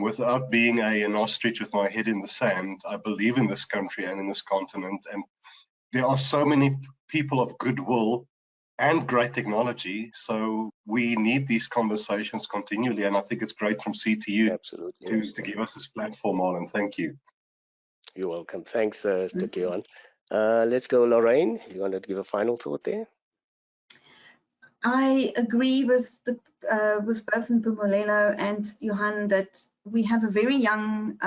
Without being an ostrich with my head in the sand, I believe in this country and in this continent. And there are so many people of goodwill and great technology. So we need these conversations continually. And I think it's great from CTU to give us this platform, Alan. Thank you. You're welcome. Thanks, Tukion. Let's go, Lorraine. You wanted to give a final thought there? I agree with both Mpumelelo and Johan that we have a very young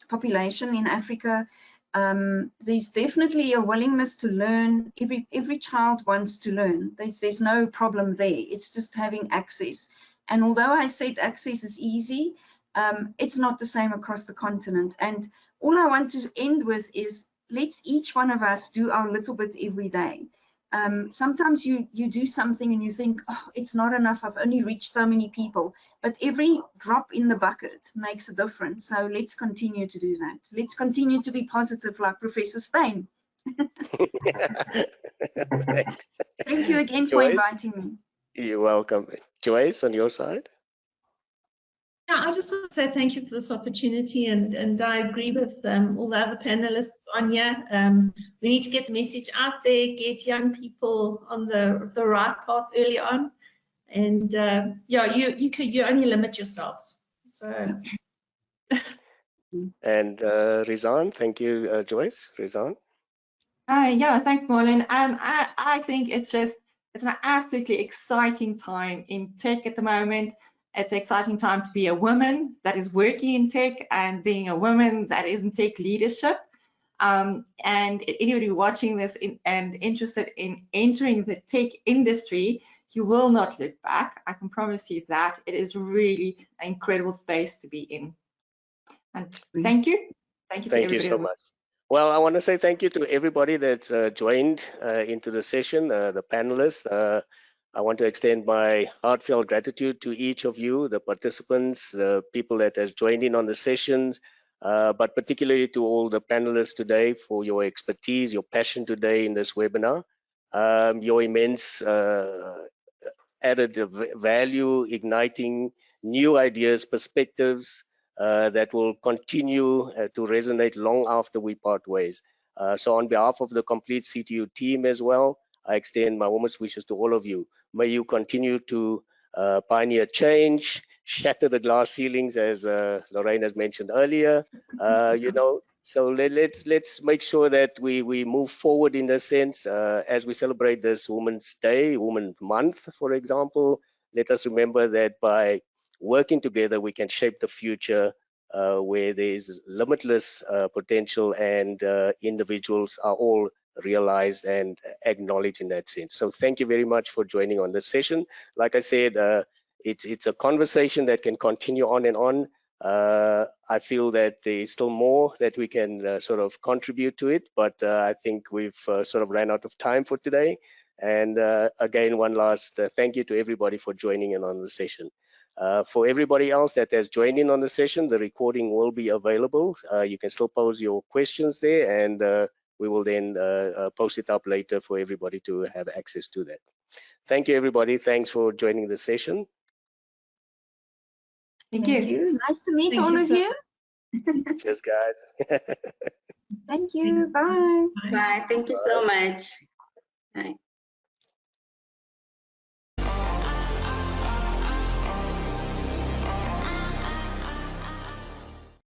population in Africa. There's definitely a willingness to learn. Every child wants to learn. There's no problem there. It's just having access. And although I said access is easy, it's not the same across the continent. And all I want to end with is let's each one of us do our little bit every day. Sometimes you do something and you think, oh, it's not enough. I've only reached so many people. But every drop in the bucket makes a difference. So let's continue to do that. Let's continue to be positive like Professor Steyn. Thank you again for inviting me. You're welcome. Joyce, on your side? Yeah, I just want to say thank you for this opportunity, and I agree with all the other panelists on here. We need to get the message out there, get young people on the right path early on, and yeah, you only limit yourselves. So. And Rizan, thank you, Joyce. Rizan. Yeah, thanks, Marlon. I think it's an absolutely exciting time in tech at the moment. It's an exciting time to be a woman that is working in tech and being a woman that is in tech leadership. And anybody watching this and interested in entering the tech industry, you will not look back. I can promise you that. It is really an incredible space to be in. And thank you. Thank you to everybody. Thank you so much. Well, I want to say thank you to everybody that's joined into the session, the panelists. I want to extend my heartfelt gratitude to each of you, the participants, the people that has joined in on the sessions, but particularly to all the panelists today for your expertise, your passion today in this webinar, your immense added value, igniting new ideas, perspectives, that will continue to resonate long after we part ways. So on behalf of the complete CTU team as well, I extend my warmest wishes to all of you. May you continue to pioneer change, shatter the glass ceilings, as Lorraine has mentioned earlier. So let's make sure that we move forward in a sense as we celebrate this Women's Day, Women's Month, for example. Let us remember that by working together, we can shape the future where there is limitless potential, and individuals are all realized and acknowledged in that sense. So thank you very much for joining on this session. Like I said, it's a conversation that can continue on and on. I feel that there is still more that we can sort of contribute to it, but I think we've sort of ran out of time for today. And again, one last thank you to everybody for joining in on the session. For everybody else that has joined in on the session, the recording will be available. You can still pose your questions there, and we will then post it up later for everybody to have access to that. Thank you, everybody. Thanks for joining the session. Thank you. Nice to meet all of you. Cheers, guys. Thank you. Bye. Bye. Thank you so much. Bye.